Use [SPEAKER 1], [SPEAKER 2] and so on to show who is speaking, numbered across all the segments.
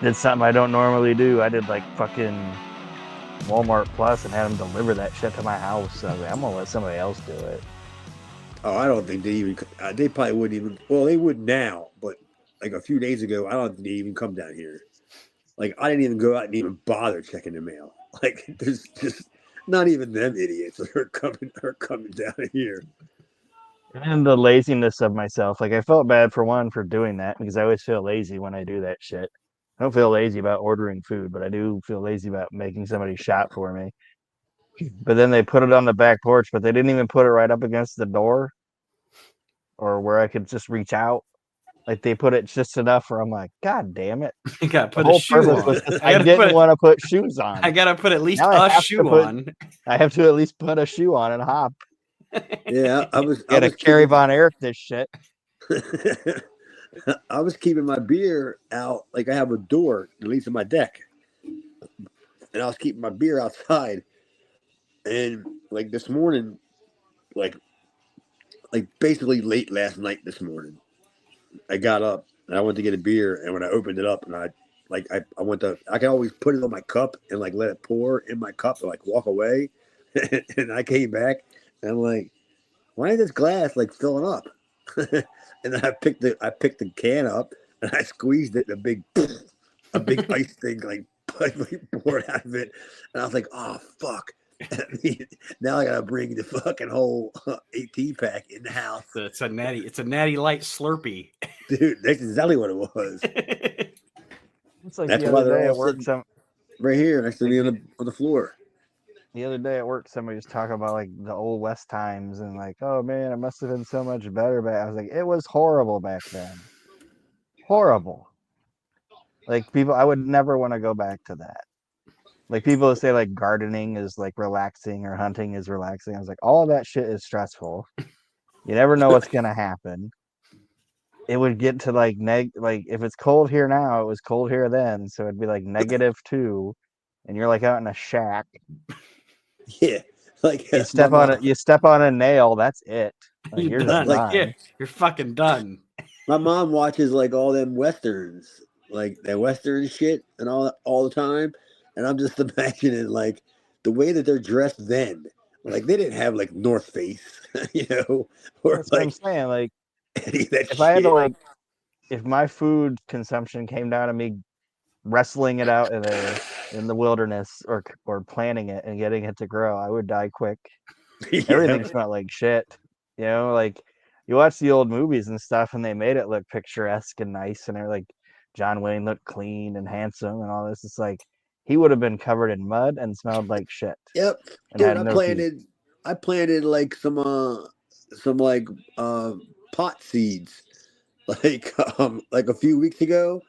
[SPEAKER 1] Did something I don't normally do. I did like fucking Walmart Plus and had them deliver that shit to my house. So I was like, I'm gonna let somebody else do it.
[SPEAKER 2] Oh, I don't think they even. They probably wouldn't even. Well, they would now, but like a few days ago, I don't think they even come down here. Like I didn't even go out and even bother checking the mail. Like there's just not even them idiots are coming down here.
[SPEAKER 1] And the laziness of myself. Like I felt bad for one for doing that because I always feel lazy when I do that shit. I don't feel lazy about ordering food, but I do feel lazy about making somebody shop for me. But then they put it on the back porch, but they didn't even put it right up against the door or where I could just reach out. Like they put it just enough where I'm like, God damn it.
[SPEAKER 3] You gotta
[SPEAKER 1] The
[SPEAKER 3] put a
[SPEAKER 1] whole
[SPEAKER 3] shoe
[SPEAKER 1] purpose
[SPEAKER 3] on.
[SPEAKER 1] was I didn't want to put shoes
[SPEAKER 3] I
[SPEAKER 1] on.
[SPEAKER 3] gotta put at least
[SPEAKER 1] Now I
[SPEAKER 3] a
[SPEAKER 1] have to
[SPEAKER 3] shoe
[SPEAKER 1] put
[SPEAKER 3] on.
[SPEAKER 1] I have to at least put a shoe on and hop.
[SPEAKER 2] Yeah, I was. I
[SPEAKER 1] Gotta
[SPEAKER 2] was
[SPEAKER 1] carry
[SPEAKER 2] keeping.
[SPEAKER 1] Von Erich this shit.
[SPEAKER 2] I was keeping my beer out. Like I have a door that leads to my deck, and I was keeping my beer outside. And like this morning, like basically late last night this morning, I got up and I went to get a beer, and when I opened it up, and I went to I can always put it on my cup and like let it pour in my cup and like walk away, and I came back and I'm like, why is this glass like filling up? And then I picked the can up and I squeezed it, and a big ice thing like poured out of it, and I was like, oh fuck. Now I gotta bring the fucking whole 18 pack in the house.
[SPEAKER 3] It's a natty light Slurpee.
[SPEAKER 2] Dude, that's exactly what it was.
[SPEAKER 1] It's like
[SPEAKER 2] That's
[SPEAKER 1] the
[SPEAKER 2] why
[SPEAKER 1] other
[SPEAKER 2] they're
[SPEAKER 1] day
[SPEAKER 2] all
[SPEAKER 1] at work.
[SPEAKER 2] sitting right here next to me on the floor.
[SPEAKER 1] The other day at work, somebody was talking about like the old West times and like, oh man, it must have been so much better back. I was like, it was horrible back then. Horrible. Like people, I would never want to go back to that. Like people say like gardening is like relaxing or hunting is relaxing. I was like, all of that shit is stressful. You never know what's gonna happen. It would get to like like if it's cold here now, it was cold here then, so it'd be like -2, and you're like out in a shack.
[SPEAKER 2] Yeah, like
[SPEAKER 1] You
[SPEAKER 2] my
[SPEAKER 1] step on
[SPEAKER 2] mom.
[SPEAKER 1] it, you step on a nail, that's it. Like
[SPEAKER 3] You're
[SPEAKER 1] you're just
[SPEAKER 3] done.
[SPEAKER 2] Like
[SPEAKER 3] Yeah, you're fucking done.
[SPEAKER 2] my mom watches like all them westerns, like that western shit, and all the time, and I'm just imagining like the way that they're dressed then. Like they didn't have like North Face, or
[SPEAKER 1] That's what I'm
[SPEAKER 2] like
[SPEAKER 1] saying. Like
[SPEAKER 2] any of that
[SPEAKER 1] if I had to
[SPEAKER 2] shit.
[SPEAKER 1] like if my food consumption came down to me wrestling it out in the wilderness or planting it and getting it to grow, I would die quick.
[SPEAKER 2] Yeah,
[SPEAKER 1] Everything smelled like shit. Like you watch the old movies and stuff and they made it look picturesque and nice and they're like John Wayne looked clean and handsome and all this. It's like he would have been covered in mud and smelled like shit
[SPEAKER 2] yep,
[SPEAKER 1] and
[SPEAKER 2] dude.
[SPEAKER 1] had
[SPEAKER 2] I
[SPEAKER 1] no teeth.
[SPEAKER 2] planted, I planted like some like pot seeds, like a few weeks ago,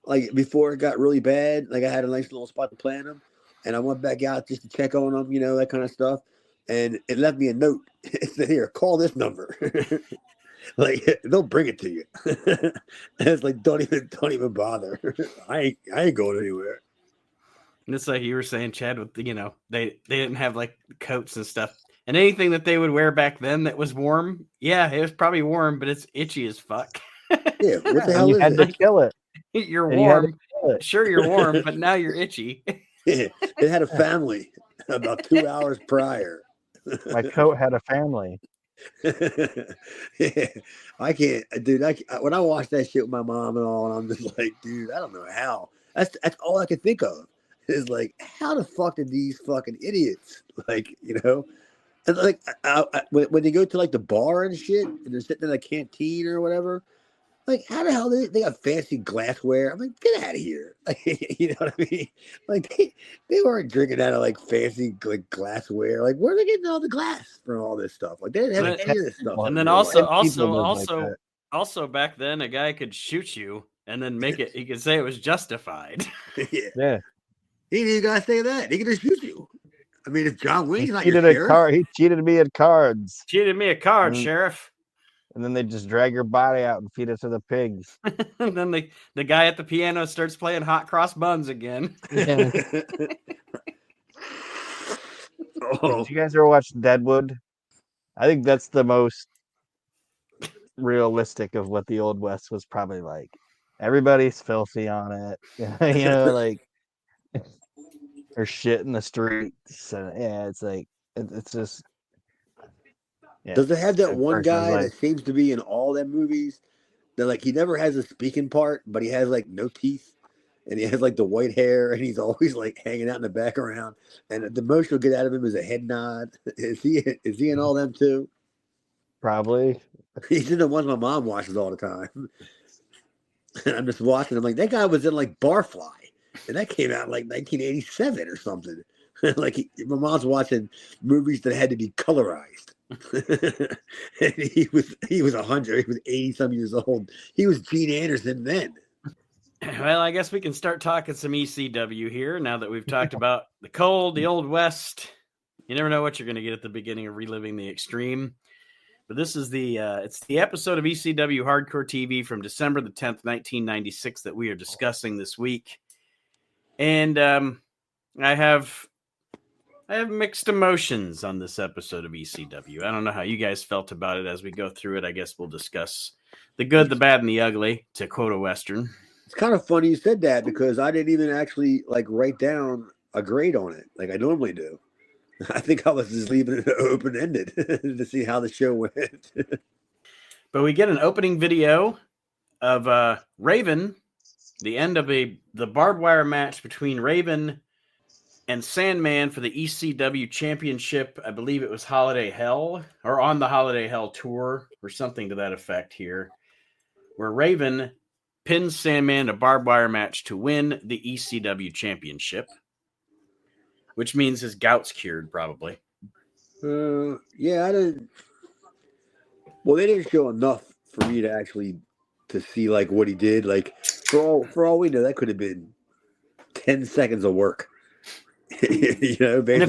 [SPEAKER 2] like before it got really bad. Like I had a nice little spot to plant them, and I went back out just to check on them, that kind of stuff. And it left me a note. It said, "Here, call this number." Like they'll bring it to you. And it's like don't even bother. I ain't going anywhere.
[SPEAKER 3] And it's like you were saying, Chad, with they didn't have like coats and stuff. And anything that they would wear back then that was warm, yeah, it was probably warm, but it's itchy as fuck.
[SPEAKER 2] Yeah, what the
[SPEAKER 1] And
[SPEAKER 2] hell
[SPEAKER 1] you
[SPEAKER 2] is
[SPEAKER 1] had to
[SPEAKER 2] it?
[SPEAKER 1] kill it.
[SPEAKER 3] You're
[SPEAKER 1] And you had to
[SPEAKER 3] warm.
[SPEAKER 1] kill it.
[SPEAKER 3] Sure, you're warm, but now you're itchy.
[SPEAKER 2] Yeah, it had a family about 2 hours prior.
[SPEAKER 1] My coat had a family.
[SPEAKER 2] Yeah, I can't, dude. When I watch that shit with my mom and all, and I'm just like, dude, I don't know how. That's all I can think of is like, how the fuck did these fucking idiots and like when they go to like the bar and shit, and they're sitting in a canteen or whatever. Like, how the hell they got fancy glassware? I'm like, get out of here. Like, you know what I mean? Like, they weren't drinking out of like fancy like glassware. Like, where are they getting all the glass from all this stuff? Like, they didn't have any of this stuff.
[SPEAKER 3] And then also back then, a guy could shoot you and then make it. He could say it was justified.
[SPEAKER 2] Yeah. He didn't even gotta say that. He could just shoot you. I mean, if John Wayne's not your
[SPEAKER 1] cheated
[SPEAKER 2] sheriff,
[SPEAKER 1] he cheated me at cards.
[SPEAKER 3] Cheated me a card, Sheriff.
[SPEAKER 1] And then they just drag your body out and feed it to the pigs.
[SPEAKER 3] And then the guy at the piano starts playing Hot Cross Buns again.
[SPEAKER 1] Yeah. Did you guys ever watch Deadwood? I think that's the most realistic of what the Old West was probably like. Everybody's filthy on it. You know, like there's shit in the street. So yeah, it's like it's just yeah.
[SPEAKER 2] Does it have that
[SPEAKER 1] The
[SPEAKER 2] one
[SPEAKER 1] person's
[SPEAKER 2] guy
[SPEAKER 1] like,
[SPEAKER 2] that seems to be in all them movies? That like he never has a speaking part, but he has like no teeth, and he has like the white hair, and he's always like hanging out in the background. And the most you'll get out of him is a head nod. Is he in all them too?
[SPEAKER 1] probably.
[SPEAKER 2] He's in the ones my mom watches all the time. And I'm just watching. I'm like, that guy was in like Barfly, and that came out in like 1987 or something. Like my mom's watching movies that had to be colorized. And he was 100. He was 80 some years old. He was Gene Anderson then.
[SPEAKER 3] Well, I guess we can start talking some ECW here now that we've talked about the cold, the old west. You never know what you're going to get at the beginning of Reliving the Extreme. But this is it's the episode of ECW Hardcore TV from December the 10th, 1996 that we are discussing this week. And I have mixed emotions on this episode of ECW. I don't know how you guys felt about it as we go through it. I guess we'll discuss the good, the bad, and the ugly, to quote a Western.
[SPEAKER 2] It's kind of funny you said that because I didn't even actually like write down a grade on it like I normally do. I think I was just leaving it open-ended to see how the show went.
[SPEAKER 3] But we get an opening video of Raven, the end of the barbed wire match between Raven and Sandman for the ECW Championship. I believe it was Holiday Hell, or on the Holiday Hell tour, or something to that effect here, where Raven pins Sandman in a barbed wire match to win the ECW Championship, which means his gout's cured, probably.
[SPEAKER 2] Yeah, I didn't. Well, they didn't show enough for me to actually to see like what he did. Like for all we know, that could have been 10 seconds of work. You know, basically.
[SPEAKER 3] And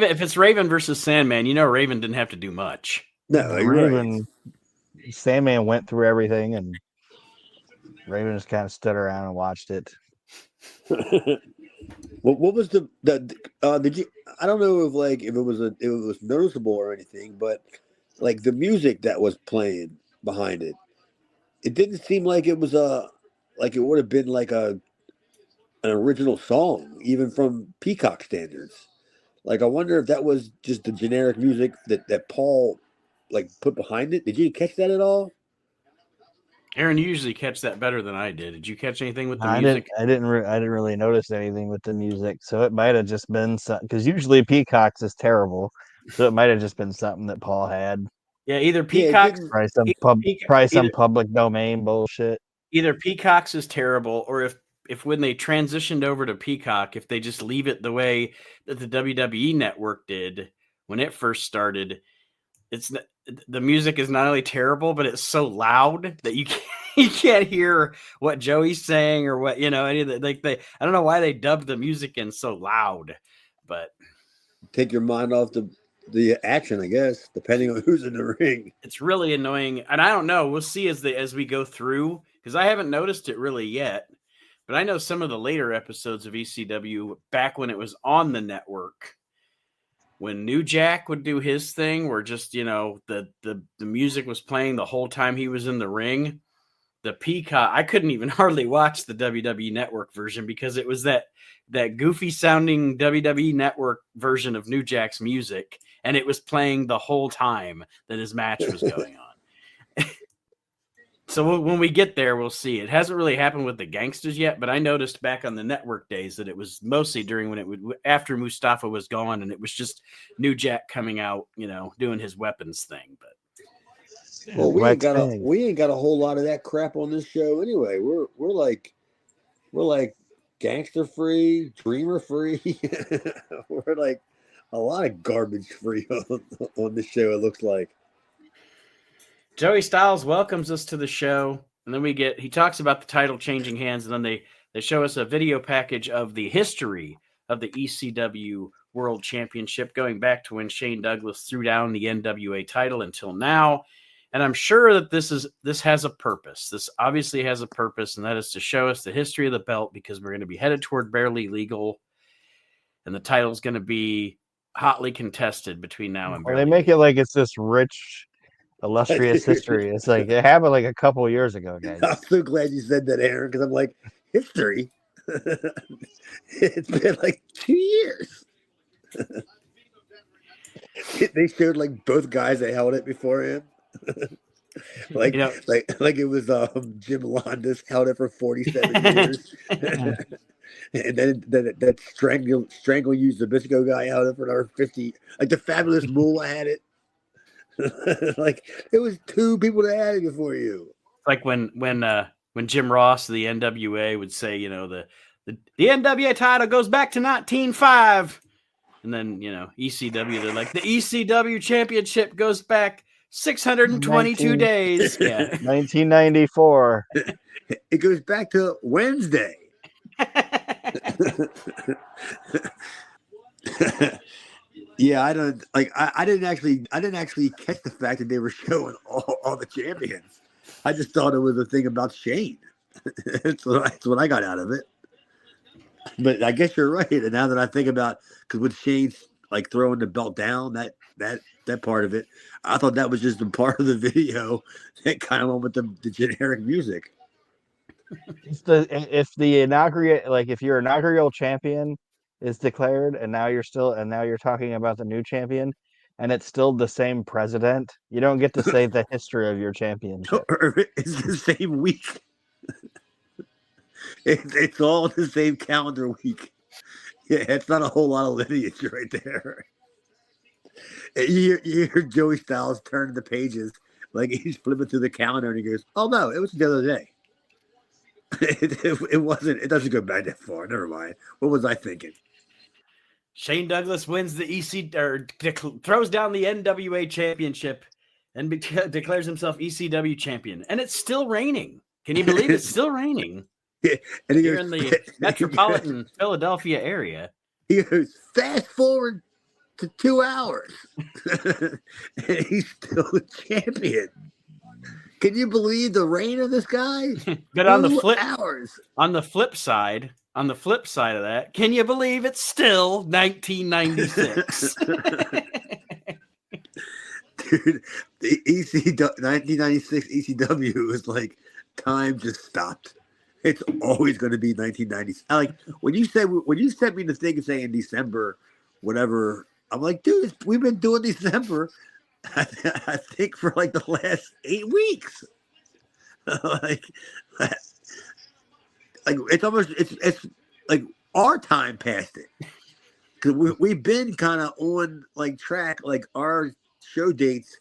[SPEAKER 3] if it's Raven versus Sandman, you know Raven didn't have to do much.
[SPEAKER 2] No, you're
[SPEAKER 1] Raven,
[SPEAKER 2] right.
[SPEAKER 1] Sandman went through everything, and Raven just kind of stood around and watched it.
[SPEAKER 2] What was the did you? I don't know if it was noticeable or anything, but like the music that was playing behind it, it didn't seem like it was like it would have been like an original song, even from Peacock standards. Like I wonder if that was just the generic music that Paul like put behind it. Did you catch that at all?
[SPEAKER 3] Aaron, you usually catch that better than I did. Did you catch anything with the music?
[SPEAKER 1] I didn't really notice anything with the music, so it might have just been something. Because usually Peacock's is terrible, so it might have just been something that Paul had.
[SPEAKER 3] Yeah, either Peacock's
[SPEAKER 1] probably some public domain bullshit.
[SPEAKER 3] Either Peacock's is terrible, or if when they transitioned over to Peacock, if they just leave it the way that the WWE network did when it first started, the music is not only terrible, but it's so loud that you can't hear what Joey's saying or what, any of the, I don't know why they dubbed the music in so loud, but
[SPEAKER 2] take your mind off the action, I guess, depending on who's in the ring.
[SPEAKER 3] It's really annoying. And I don't know, we'll see as we go through, because I haven't noticed it really yet, but I know some of the later episodes of ECW back when it was on the network, when New Jack would do his thing, where just, the music was playing the whole time he was in the ring, the Peacock, I couldn't even hardly watch the WWE Network version because it was that goofy sounding WWE Network version of New Jack's music, and it was playing the whole time that his match was going on. So when we get there, we'll see. It hasn't really happened with the Gangstas yet, but I noticed back on the network days that it was mostly after Mustafa was gone, and it was just New Jack coming out, doing his weapons thing. But
[SPEAKER 2] well, we ain't got a whole lot of that crap on this show anyway. We're like gangster free, dreamer free. We're like a lot of garbage free on this show. It looks like.
[SPEAKER 3] Joey Styles welcomes us to the show, and then he talks about the title changing hands, and then they show us a video package of the history of the ECW World Championship going back to when Shane Douglas threw down the NWA title until now. And I'm sure that this has a purpose. This obviously has a purpose, and that is to show us the history of the belt, because we're going to be headed toward Barely Legal, and the title is going to be hotly contested between now and Barely
[SPEAKER 1] They make
[SPEAKER 3] Legal.
[SPEAKER 1] it like it's this rich illustrious history. It's like it happened like a couple years ago, guys.
[SPEAKER 2] I'm so glad you said that, Aaron, because I'm like, history? It's been like 2 years. They showed like both guys that held it before him. like it was Jim Londas held it for 47 years. And then that strangle used the Bisco guy held it for another 50. Like the Fabulous Moolah had it. Like it was 2 people that had it before you.
[SPEAKER 3] Like when Jim Ross of the NWA would say, the NWA title goes back to 1905. And then, ECW, they're like, the ECW championship goes back 622 days. Yeah.
[SPEAKER 1] 1994.
[SPEAKER 2] It goes back to Wednesday. Yeah, I don't like. I didn't actually catch the fact that they were showing all the champions. I just thought it was a thing about Shane. That's what I got out of it. But I guess you're right. And now that I think about, because with Shane like throwing the belt down, that part of it, I thought that was just a part of the video that kind of went with the generic music.
[SPEAKER 1] If your inaugural champion is declared, and now you're talking about the new champion, and it's still the same president, you don't get to say the history of your championship.
[SPEAKER 2] It's the same week. It's all the same calendar week. Yeah, it's not a whole lot of lineage right there. You hear Joey Styles turn the pages like he's flipping through the calendar, and he goes, "Oh no, it was the other day." It wasn't. It doesn't go back that far. Never mind. What was I thinking?
[SPEAKER 3] Shane Douglas wins the throws down the NWA championship and declares himself ECW champion, and it's still raining. Can you believe it's still raining?
[SPEAKER 2] Yeah, and he
[SPEAKER 3] Here
[SPEAKER 2] goes,
[SPEAKER 3] in the metropolitan Philadelphia area.
[SPEAKER 2] He goes, fast forward to 2 hours. And he's still the champion. Can you believe the reign of this guy?
[SPEAKER 3] But on the flip side of that, can you believe it's still 1996?
[SPEAKER 2] Dude, the 1996 ECW is like time just stopped. It's always going to be 1990s. Like when you sent me the thing saying December, whatever, I'm like, dude, we've been doing December, I think for like the last 8 weeks. like it's almost it's like our time past it, because we've been kind of on like track. Like our show dates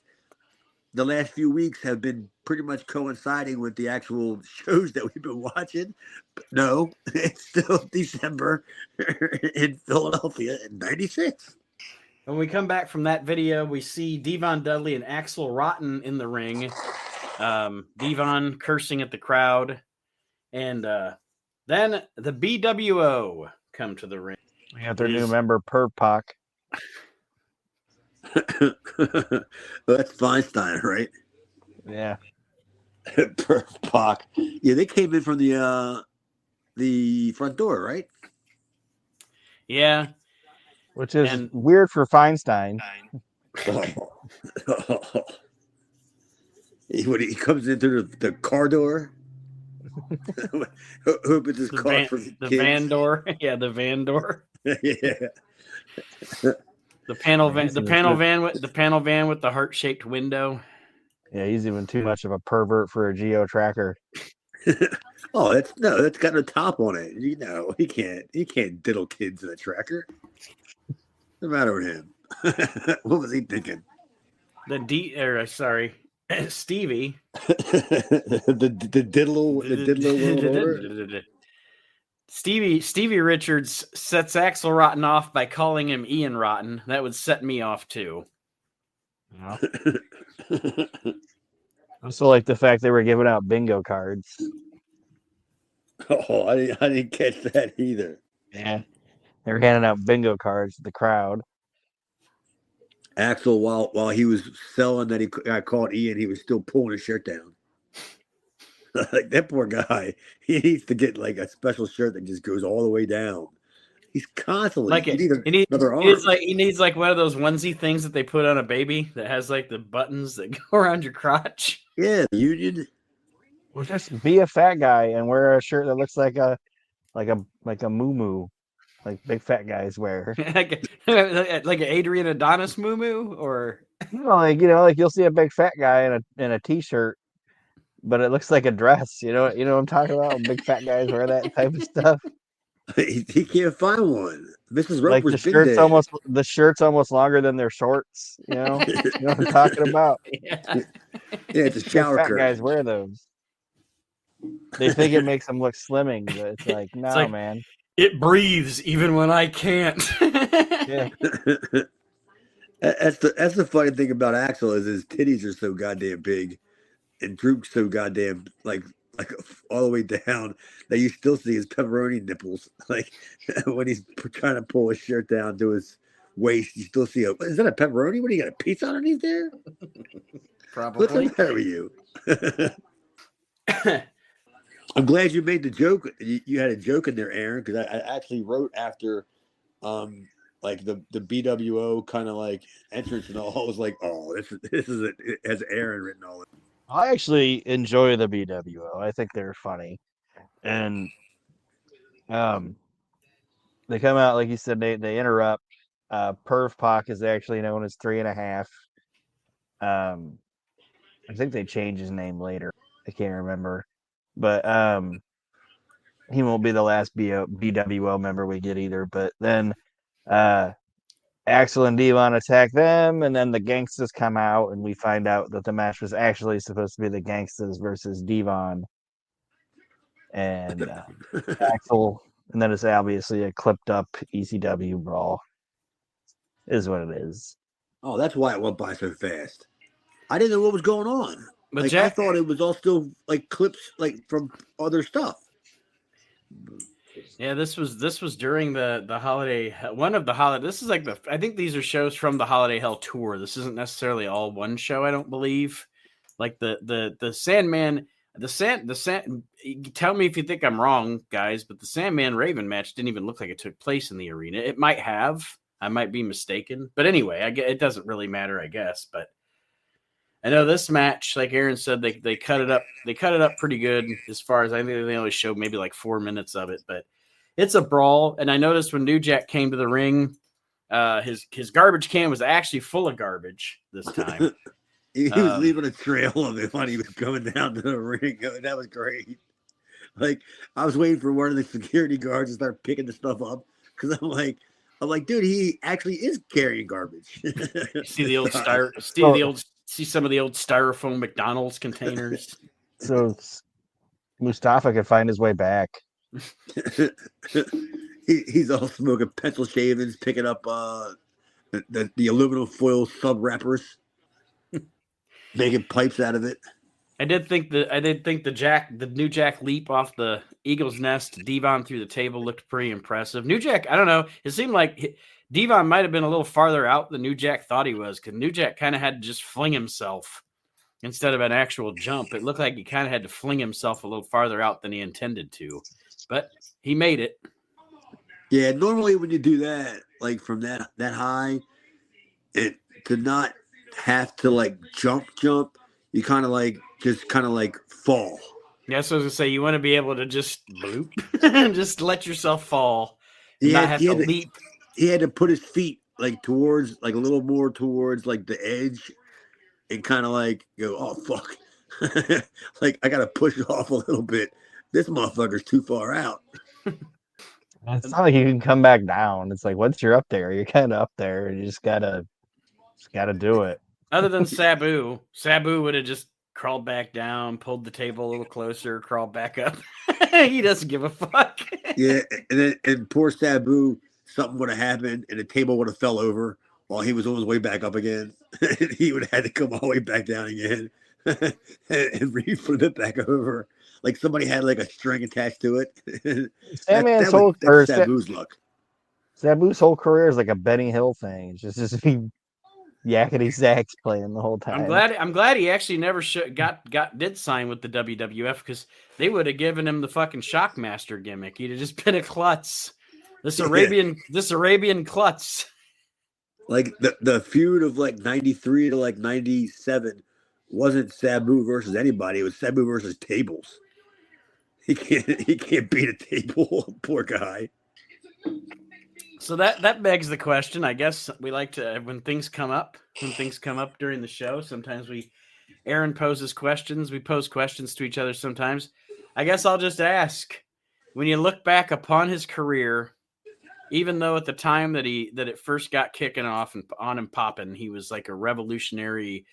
[SPEAKER 2] the last few weeks have been pretty much coinciding with the actual shows that we've been watching. But no, it's still December in Philadelphia in 96.
[SPEAKER 3] When we come back from that video, we see Devon Dudley and Axl Rotten in the ring. Devon cursing at the crowd. And then the BWO come to the ring.
[SPEAKER 1] We got their new member, Perp Pac.
[SPEAKER 2] That's Feinstein, right?
[SPEAKER 1] Yeah.
[SPEAKER 2] Perp Pac. Yeah, they came in from the front door, right?
[SPEAKER 3] Yeah.
[SPEAKER 1] Which is weird for Feinstein.
[SPEAKER 2] He comes in through the car door. Opens his car for
[SPEAKER 3] the van door. Yeah, the van door.
[SPEAKER 2] Yeah.
[SPEAKER 3] The panel van with the heart-shaped window.
[SPEAKER 1] Yeah, he's even too much of a pervert for a geo tracker.
[SPEAKER 2] Oh, that's got a top on it. You know, he can't diddle kids in a tracker. What's the matter with him? What was he thinking?
[SPEAKER 3] Stevie.
[SPEAKER 2] the diddler.
[SPEAKER 3] Stevie Richards sets Axl Rotten off by calling him Ian Rotten. That would set me off too.
[SPEAKER 1] Yeah. I also like the fact they were giving out bingo cards.
[SPEAKER 2] Oh, I didn't catch that either.
[SPEAKER 1] Yeah, they were handing out bingo cards to the crowd.
[SPEAKER 2] Axl, while he was selling that he got called Ian, he was still pulling his shirt down. Like that poor guy, he needs to get like a special shirt that just goes all the way down. He's constantly
[SPEAKER 3] Like
[SPEAKER 2] he needs
[SPEAKER 3] he needs,
[SPEAKER 2] another arm.
[SPEAKER 3] he needs like one of those onesie things that they put on a baby that has like the buttons that go around your crotch.
[SPEAKER 2] Yeah, the Union.
[SPEAKER 1] Well, just be a fat guy and wear a shirt that looks like a moo like big fat guys wear.
[SPEAKER 3] like an Adrian Adonis moo or
[SPEAKER 1] Like you'll see a big fat guy in a t-shirt, but it looks like a dress. You know what I'm talking about? When big fat guys wear that type of stuff.
[SPEAKER 2] He can't find one. Mrs.
[SPEAKER 1] Like
[SPEAKER 2] Roper's been dead.
[SPEAKER 1] the shirt's almost longer than their shorts. You know what I'm talking about?
[SPEAKER 3] yeah.
[SPEAKER 2] Yeah, it's a shower
[SPEAKER 1] Fat
[SPEAKER 2] curtain.
[SPEAKER 1] guys wear those. They think it makes them look slimming, but it's like, no,
[SPEAKER 3] like-
[SPEAKER 1] man.
[SPEAKER 3] It breathes even when I can't.
[SPEAKER 1] Yeah.
[SPEAKER 2] That's the funny thing about Axel is his titties are so goddamn big, and Droop's so goddamn like all the way down that you still see his pepperoni nipples. Like when he's trying to pull his shirt down to his waist, you still see is that a pepperoni? What do you got, a pizza underneath there?
[SPEAKER 3] Probably.
[SPEAKER 2] What's the matter with you? I'm glad you made the joke. You had a joke in there, Aaron, because I actually wrote after, like the BWO kind of like entrance and all. I was like, oh, this is it has Aaron written all.
[SPEAKER 1] I actually enjoy the BWO. I think they're funny, and they come out like you said. They interrupt. Perv Pac is actually known as 3.5. I think they changed his name later. I can't remember, but he won't be the last BWO member we get either. But then Axel and Devon attack them, and then the Gangstas come out, and we find out that the match was actually supposed to be the Gangstas versus Devon and Axel, and then it's obviously a clipped up ECW brawl. Is what it is.
[SPEAKER 2] Oh, that's why it went by so fast. I didn't know what was going on.
[SPEAKER 3] But
[SPEAKER 2] Like, I thought it was all still like clips like from other stuff.
[SPEAKER 3] Yeah, this was during the holiday, one of the holiday. This is like I think these are shows from the Holiday Hell tour. This isn't necessarily all one show, I don't believe. Like the Sandman, the Sand. Tell me if you think I'm wrong, guys, but the Sandman Raven match didn't even look like it took place in the arena. It might have. I might be mistaken, but anyway, it doesn't really matter, I guess. But I know this match, like Aaron said, they cut it up. They cut it up pretty good. As far as I think, they only showed maybe like 4 minutes of it, but it's a brawl. And I noticed when New Jack came to the ring, his garbage can was actually full of garbage this time.
[SPEAKER 2] He was leaving a trail of it when he was coming down to the ring. That was great. Like, I was waiting for one of the security guards to start picking the stuff up because I'm like, dude, he actually is carrying garbage.
[SPEAKER 3] See the old see some of the old styrofoam McDonald's containers.
[SPEAKER 1] So Mustafa could find his way back.
[SPEAKER 2] He's all smoking pencil shavings, picking up the aluminum foil sub wrappers, making pipes out of it.
[SPEAKER 3] I did think the New Jack leap off the Eagle's nest, Devon through the table looked pretty impressive. New Jack, I don't know. It seemed like Devon might have been a little farther out than New Jack thought he was, because New Jack kind of had to just fling himself instead of an actual jump. It looked like he kind of had to fling himself a little farther out than he intended to, but he made it.
[SPEAKER 2] Yeah, normally when you do that, like from that high, it to not have to like jump, you kind of like fall.
[SPEAKER 3] Yeah, so I was gonna say you want to be able to just bloop, just let yourself fall,
[SPEAKER 2] Yeah,
[SPEAKER 3] not have to leap.
[SPEAKER 2] He had to put his feet like towards, like a little more towards like the edge, and kind of like go, oh fuck, like I gotta push off a little bit. This motherfucker's too far out.
[SPEAKER 1] It's not like you can come back down. It's like once you're up there, you're kind of up there. You just gotta do it.
[SPEAKER 3] Other than Sabu would have just crawled back down, pulled the table a little closer, crawled back up. He doesn't give a fuck.
[SPEAKER 2] Yeah, and poor Sabu, something would have happened, and the table would have fell over while he was on his way back up again. He would have had to come all the way back down again and re-flip it back over. Like somebody had like a string attached to it.
[SPEAKER 1] That's
[SPEAKER 2] Sabu's luck.
[SPEAKER 1] Sabu's whole career is like a Benny Hill thing. It's just be yakety sax playing the whole time.
[SPEAKER 3] I'm glad he actually never did sign with the WWF, because they would have given him the fucking Shockmaster gimmick. He'd have just been a klutz This Arabian klutz.
[SPEAKER 2] Like the feud of like 93 to like 97 wasn't Sabu versus anybody. It was Sabu versus tables. He can't beat a table. Poor guy.
[SPEAKER 3] So that begs the question. I guess we like to when things come up during the show. Sometimes Aaron poses questions. We pose questions to each other sometimes. I guess I'll just ask: when you look back upon his career, even though at the time that it first got kicking off and on him popping, he was like a revolutionary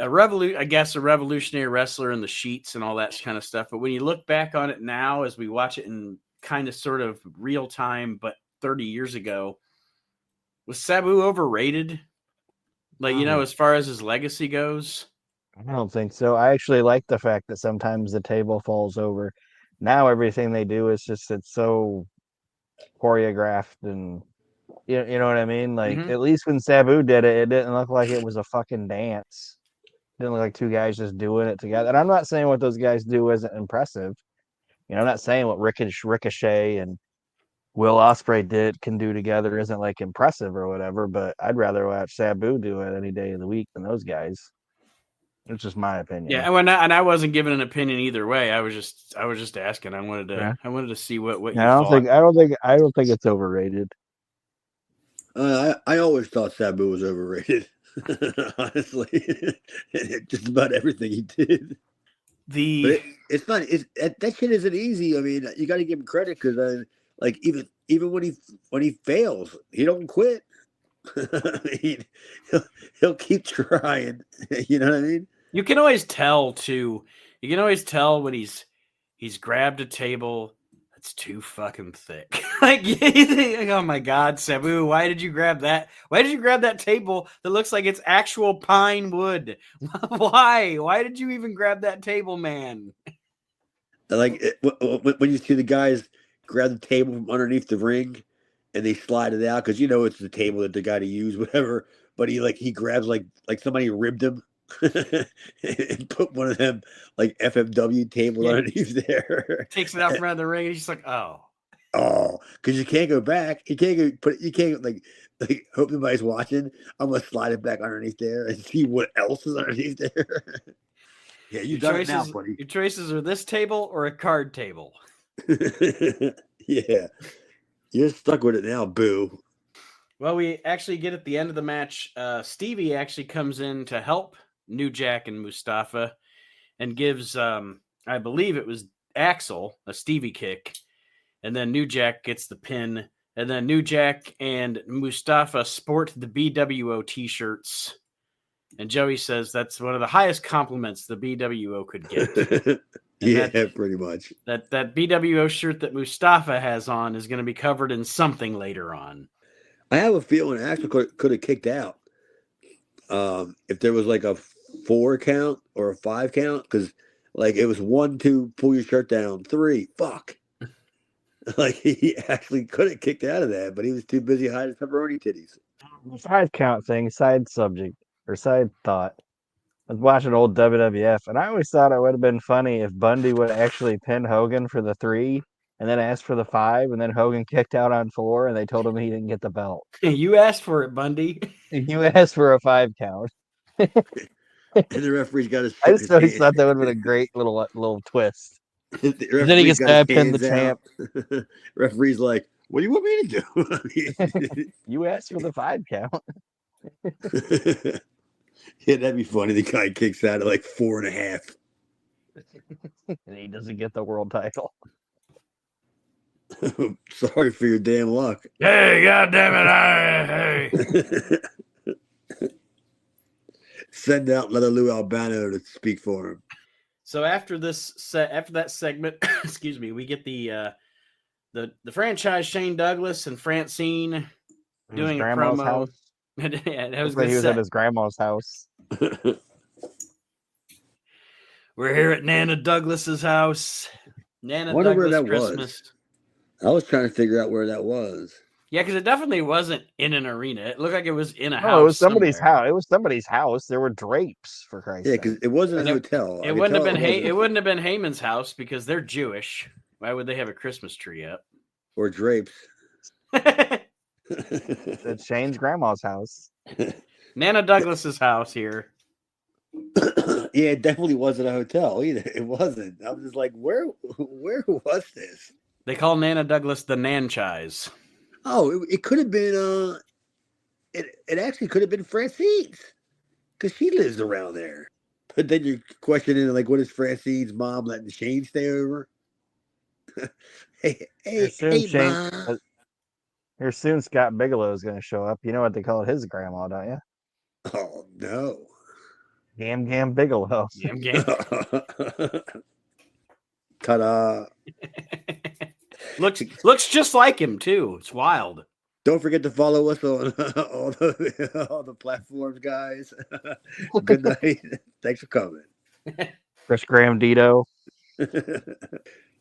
[SPEAKER 3] wrestler in the sheets and all that kind of stuff. But when you look back on it now, as we watch it in kind of sort of real time, but 30 years ago, was Sabu overrated? Like, as far as his legacy goes?
[SPEAKER 1] I don't think so. I actually like the fact that sometimes the table falls over. Now everything they do is just, it's so choreographed and you know what I mean? Like, at least when Sabu did it, it didn't look like it was a fucking dance. It didn't look like two guys just doing it together. And I'm not saying what those guys do isn't impressive. I'm not saying what Ricochet and Will Ospreay can do together isn't like impressive or whatever, but I'd rather watch Sabu do it any day of the week than those guys. It's just my opinion.
[SPEAKER 3] Yeah, and I wasn't giving an opinion either way. I was just asking. I wanted to see what you thought.
[SPEAKER 1] I don't think it's overrated.
[SPEAKER 2] I always thought Sabu was overrated. Honestly, just about everything he did. But it's not. That shit isn't easy. I mean, you got to give him credit because, like, even when he fails, he don't quit. I mean, he'll keep trying. You know what I mean?
[SPEAKER 3] You can always tell too. You can always tell when he's grabbed a table that's too fucking thick. Like, oh my God, Sabu, why did you grab that? Why did you grab that table that looks like it's actual pine wood? Why? Why did you even grab that table, man?
[SPEAKER 2] Like when you see the guys grab the table from underneath the ring and they slide it out because it's the table that they got to use, whatever. But he grabs like somebody ribbed him. And put one of them like FMW tables underneath there.
[SPEAKER 3] Takes it out from under the ring and he's like, oh,
[SPEAKER 2] because you can't go back. You can't like hope nobody's watching. I'm gonna slide it back underneath there and see what else is underneath there. Yeah, you got it now, buddy.
[SPEAKER 3] Your choices are this table or a card table.
[SPEAKER 2] Yeah, you're stuck with it now, boo.
[SPEAKER 3] Well, we actually get at the end of the match. Stevie actually comes in to help New Jack and Mustafa and gives, I believe it was Axel, a Stevie kick. And then New Jack gets the pin. And then New Jack and Mustafa sport the BWO t-shirts. And Joey says that's one of the highest compliments the BWO could get.
[SPEAKER 2] Yeah, pretty much.
[SPEAKER 3] That BWO shirt that Mustafa has on is going to be covered in something later on.
[SPEAKER 2] I have a feeling Axel could have kicked out if there was like a 4 count or a 5 count, because like it was 1, 2, pull your shirt down, 3, fuck. Like he actually could have kicked out of that, but he was too busy hiding pepperoni titties.
[SPEAKER 1] The 5 count thing, side subject or side thought. I was watching old WWF, and I always thought it would have been funny if Bundy would actually pin Hogan for the 3 and then asked for the 5, and then Hogan kicked out on 4, and they told him he didn't get the belt.
[SPEAKER 3] You asked for it, Bundy.
[SPEAKER 1] You asked for a 5 count.
[SPEAKER 2] And the referee's got his.
[SPEAKER 1] I just always thought that would have been a great little twist. Then he gets to pin the champ.
[SPEAKER 2] Referee's like, "What do you want me to do?"
[SPEAKER 1] You asked for the 5 count.
[SPEAKER 2] Yeah, that'd be funny. The guy kicks out at like 4.5.
[SPEAKER 1] And he doesn't get the world title.
[SPEAKER 2] Sorry for your damn luck.
[SPEAKER 3] Hey, goddamn it! Hey.
[SPEAKER 2] Send out Leather Lou Albano to speak for him.
[SPEAKER 3] So after that segment, excuse me, we get the franchise Shane Douglas and Francine doing a promo.
[SPEAKER 1] House.
[SPEAKER 3] Yeah, that was
[SPEAKER 1] he was at his grandma's house.
[SPEAKER 3] We're here at Nana Douglas's house. Nana
[SPEAKER 2] Wonder
[SPEAKER 3] Douglas
[SPEAKER 2] where that
[SPEAKER 3] Christmas.
[SPEAKER 2] Was. I was trying to figure out where that was.
[SPEAKER 3] Yeah, because it definitely wasn't in an arena. It looked like it was in a house.
[SPEAKER 1] No, it was somebody's house. It was somebody's house. There were drapes, for Christ's sake.
[SPEAKER 2] Yeah, because it wasn't a hotel.
[SPEAKER 3] It wouldn't have been. It wouldn't have been Heyman's house because they're Jewish. Why would they have a Christmas tree up?
[SPEAKER 2] Or drapes.
[SPEAKER 1] It's Shane's grandma's house.
[SPEAKER 3] Nana Douglas's house here.
[SPEAKER 2] Yeah, it definitely wasn't a hotel either. It wasn't. I was just like, where was this?
[SPEAKER 3] They call Nana Douglas the Nanchise.
[SPEAKER 2] Oh, it could have been it actually could have been Francine's, because she lives around there. But then you're questioning, like, what is Francine's mom letting Shane stay over? hey, Mom.
[SPEAKER 1] Here soon Scott Bigelow is going to show up. You know what they call his grandma, don't you?
[SPEAKER 2] Oh no.
[SPEAKER 1] Gam Bigelow.
[SPEAKER 3] Gam.
[SPEAKER 2] Ta-da.
[SPEAKER 3] Looks just like him too. It's wild.
[SPEAKER 2] Don't forget to follow us on all the platforms, guys. Good night. Thanks for coming.
[SPEAKER 1] Chris Graham Dito.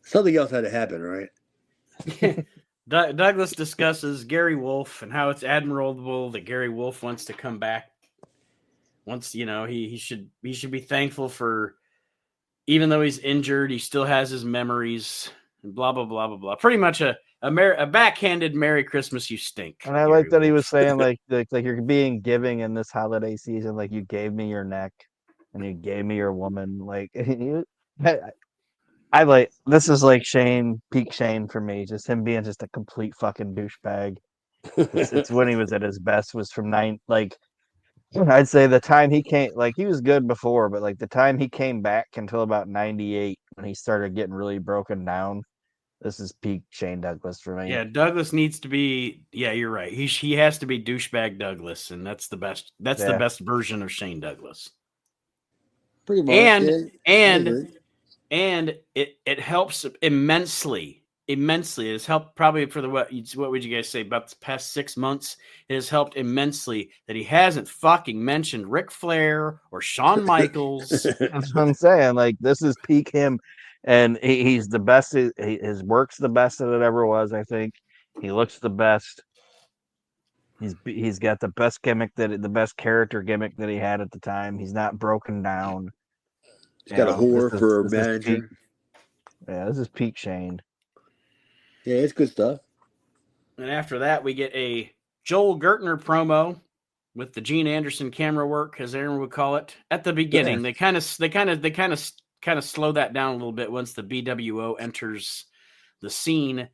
[SPEAKER 2] Something else had to happen, right?
[SPEAKER 3] Douglas discusses Gary Wolf and how it's admirable that Gary Wolf wants to come back. Once, he should be thankful for, even though he's injured, he still has his memories and blah, blah, blah, blah, blah. Pretty much a backhanded Merry Christmas, you stink.
[SPEAKER 1] And I like that he was saying like you're being giving in this holiday season. Like, you gave me your neck and you gave me your woman. Like, I like, this is like Shane, peak Shane for me. Just him being just a complete fucking douchebag. It's when he was at his best was from I'd say the time he came, like, he was good before, but like the time he came back until about 98 when he started getting really broken down. This is peak Shane Douglas for me.
[SPEAKER 3] Yeah, Douglas needs to be. Yeah, you're right. He has to be douchebag Douglas, and that's the best. That's the best version of Shane Douglas.
[SPEAKER 2] Pretty much.
[SPEAKER 3] And it helps immensely. It has helped probably for what would you guys say about the past 6 months? It has helped immensely that he hasn't fucking mentioned Ric Flair or Shawn Michaels.
[SPEAKER 1] That's what I'm saying. Like, this is peak him, and he's the best. His work's the best that it ever was. I think he looks the best. He's got the best the best character gimmick that he had at the time. He's not broken down.
[SPEAKER 2] He's got a whore for a manager.
[SPEAKER 1] This is peak Shane.
[SPEAKER 2] Yeah, it's good stuff.
[SPEAKER 3] And after that, we get a Joel Gertner promo with the Gene Anderson camera work, as Aaron would call it. At the beginning, they kind of slow that down a little bit once the BWO enters the scene.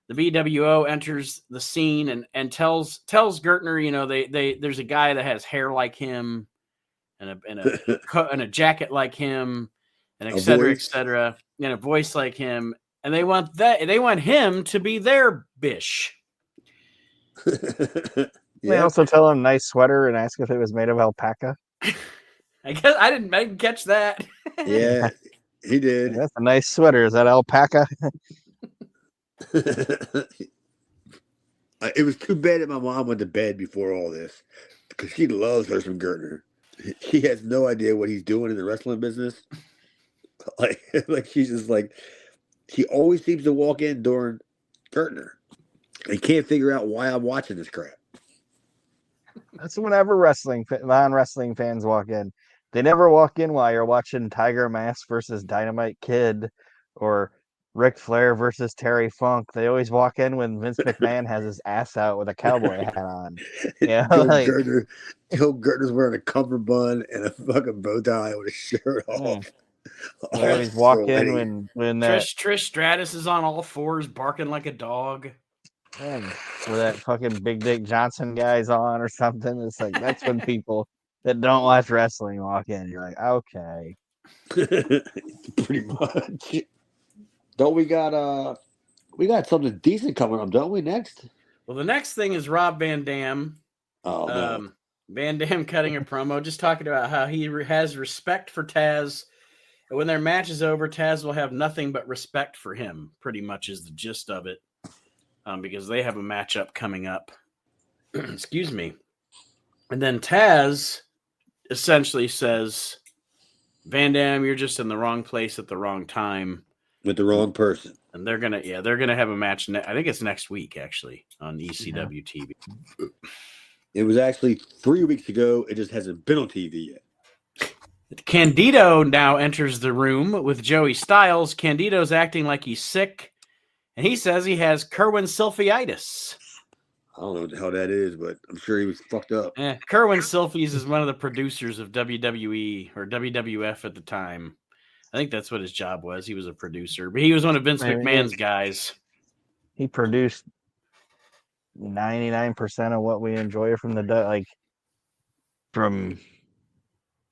[SPEAKER 3] The BWO enters the scene and tells Gertner, there's a guy that has hair like him and a jacket like him, and et cetera, and a voice like him. And they want him to be their bish.
[SPEAKER 1] They also tell him nice sweater and ask if it was made of alpaca.
[SPEAKER 3] I guess I didn't catch that.
[SPEAKER 2] Yeah, he did.
[SPEAKER 1] That's a nice sweater. Is that alpaca?
[SPEAKER 2] It was too bad that my mom went to bed before all this, because she loves her some Gertner. She has no idea what he's doing in the wrestling business. Like she's just like, he always seems to walk in during Gertner. I can't figure out why I'm watching this crap.
[SPEAKER 1] That's whenever non-wrestling fans walk in. They never walk in while you're watching Tiger Mask versus Dynamite Kid or Ric Flair versus Terry Funk. They always walk in when Vince McMahon has his ass out with a cowboy hat on. Yeah,
[SPEAKER 2] Joe Gertner's wearing a cummerbund and a fucking bow tie with a shirt off.
[SPEAKER 1] They always walk in when
[SPEAKER 3] Trish Stratus is on all fours barking like a dog.
[SPEAKER 1] Where that fucking Big Dick Johnson guy's on or something. It's like, that's when people that don't watch wrestling walk in. You're like, okay.
[SPEAKER 2] Pretty much. Don't we got something decent coming up, don't we, next?
[SPEAKER 3] Well, the next thing is Rob Van Dam.
[SPEAKER 2] Oh, no.
[SPEAKER 3] Van Dam cutting a promo, just talking about how he has respect for Taz. And when their match is over, Taz will have nothing but respect for him, pretty much is the gist of it. Because they have a matchup coming up. Excuse me. And then Taz essentially says, Van Dam, you're just in the wrong place at the wrong time.
[SPEAKER 2] With the wrong person.
[SPEAKER 3] And they're gonna have a match. I think it's next week, actually, on ECW TV.
[SPEAKER 2] It was actually 3 weeks ago. It just hasn't been on TV yet.
[SPEAKER 3] Candido now enters the room with Joey Styles. Candido's acting like he's sick, and he says he has Kerwin Sylphiitis.
[SPEAKER 2] I don't know what the hell that is, but I'm sure he was fucked up.
[SPEAKER 3] Kerwin Silfies is one of the producers of WWE or WWF at the time. I think that's what his job was. He was a producer, but he was one of Vince McMahon's guys.
[SPEAKER 1] He produced 99% of what we enjoy from from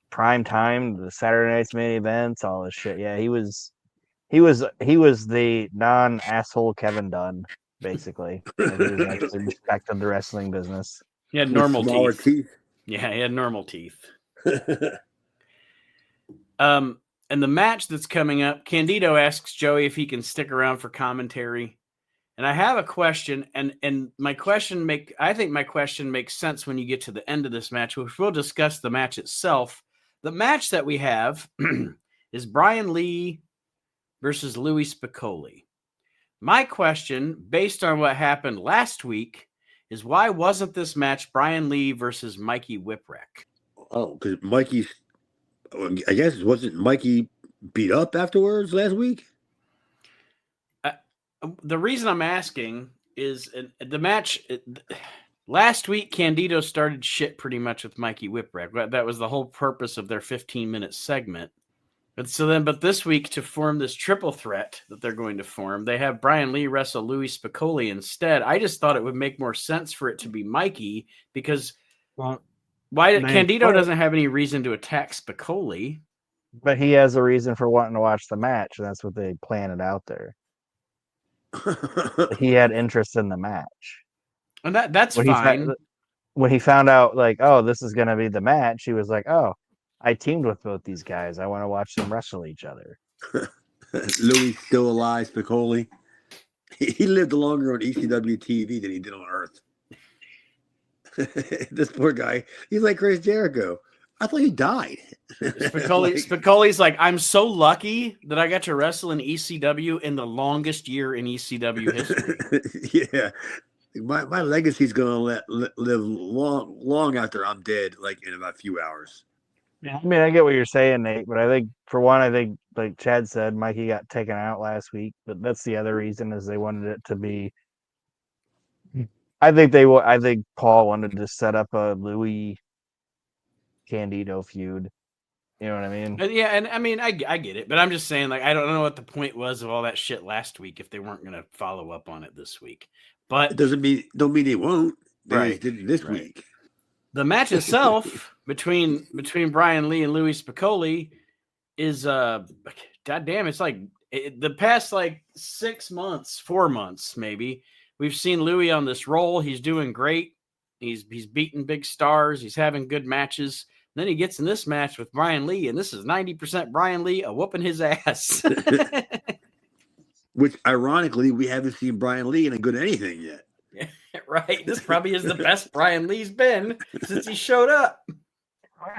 [SPEAKER 1] prime time, the Saturday night's main events, all this shit. Yeah, he was the non-asshole Kevin Dunn, basically. Like, he was actually respected the wrestling business.
[SPEAKER 3] He had normal
[SPEAKER 2] teeth.
[SPEAKER 3] Yeah, he had normal teeth. And the match that's coming up, Candido asks Joey if he can stick around for commentary. And I have a question, and I think my question makes sense when you get to the end of this match, which we'll discuss the match itself. The match that we have is Brian Lee versus Louis Spicolli. My question, based on what happened last week, is why wasn't this match Brian Lee versus Mikey Whipwreck?
[SPEAKER 2] Oh, because I guess, wasn't Mikey beat up afterwards last week?
[SPEAKER 3] The reason I'm asking is the match last week, Candido started shit pretty much with Mikey Whipwreck. That was the whole purpose of their 15-minute segment. But this week, to form this triple threat that they're going to form, they have Brian Lee wrestle Louis Spicolli instead. I just thought it would make more sense for it to be Mikey because Candido doesn't have any reason to attack Spicolli.
[SPEAKER 1] But he has a reason for wanting to watch the match, and that's what they planted out there. He had interest in the match.
[SPEAKER 3] And that's fine.
[SPEAKER 1] When he found out, like, oh, this is going to be the match, he was like, oh, I teamed with both these guys. I want to watch them wrestle each other.
[SPEAKER 2] Louis still alive, Spicolli. He lived longer on ECW TV than he did on Earth. This poor guy, he's like Chris Jericho. I thought he died.
[SPEAKER 3] Spicoli's like, I'm so lucky that I got to wrestle in ECW in the longest year in ECW history.
[SPEAKER 2] Yeah. My legacy's going to live long after I'm dead, like in about a few hours.
[SPEAKER 1] Yeah, I mean, I get what you're saying, Nate, but I think, for one, like Chad said, Mikey got taken out last week, but that's the other reason is they wanted it to be. I think Paul wanted to set up a Louis Candido feud. You know what I mean?
[SPEAKER 3] Yeah, and I mean, I get it, but I'm just saying, like, I don't know what the point was of all that shit last week if they weren't going to follow up on it this week. But
[SPEAKER 2] it don't mean they won't. They did it this week.
[SPEAKER 3] The match itself between Brian Lee and Louis Spicolli is goddamn, it's like the past like 4 months maybe. We've seen Louis on this roll. He's doing great. He's beating big stars. He's having good matches. And then he gets in this match with Brian Lee, and this is 90% Brian Lee whooping his ass.
[SPEAKER 2] Which, ironically, we haven't seen Brian Lee in a good anything yet.
[SPEAKER 3] Right. This probably is the best Brian Lee's been since he showed up.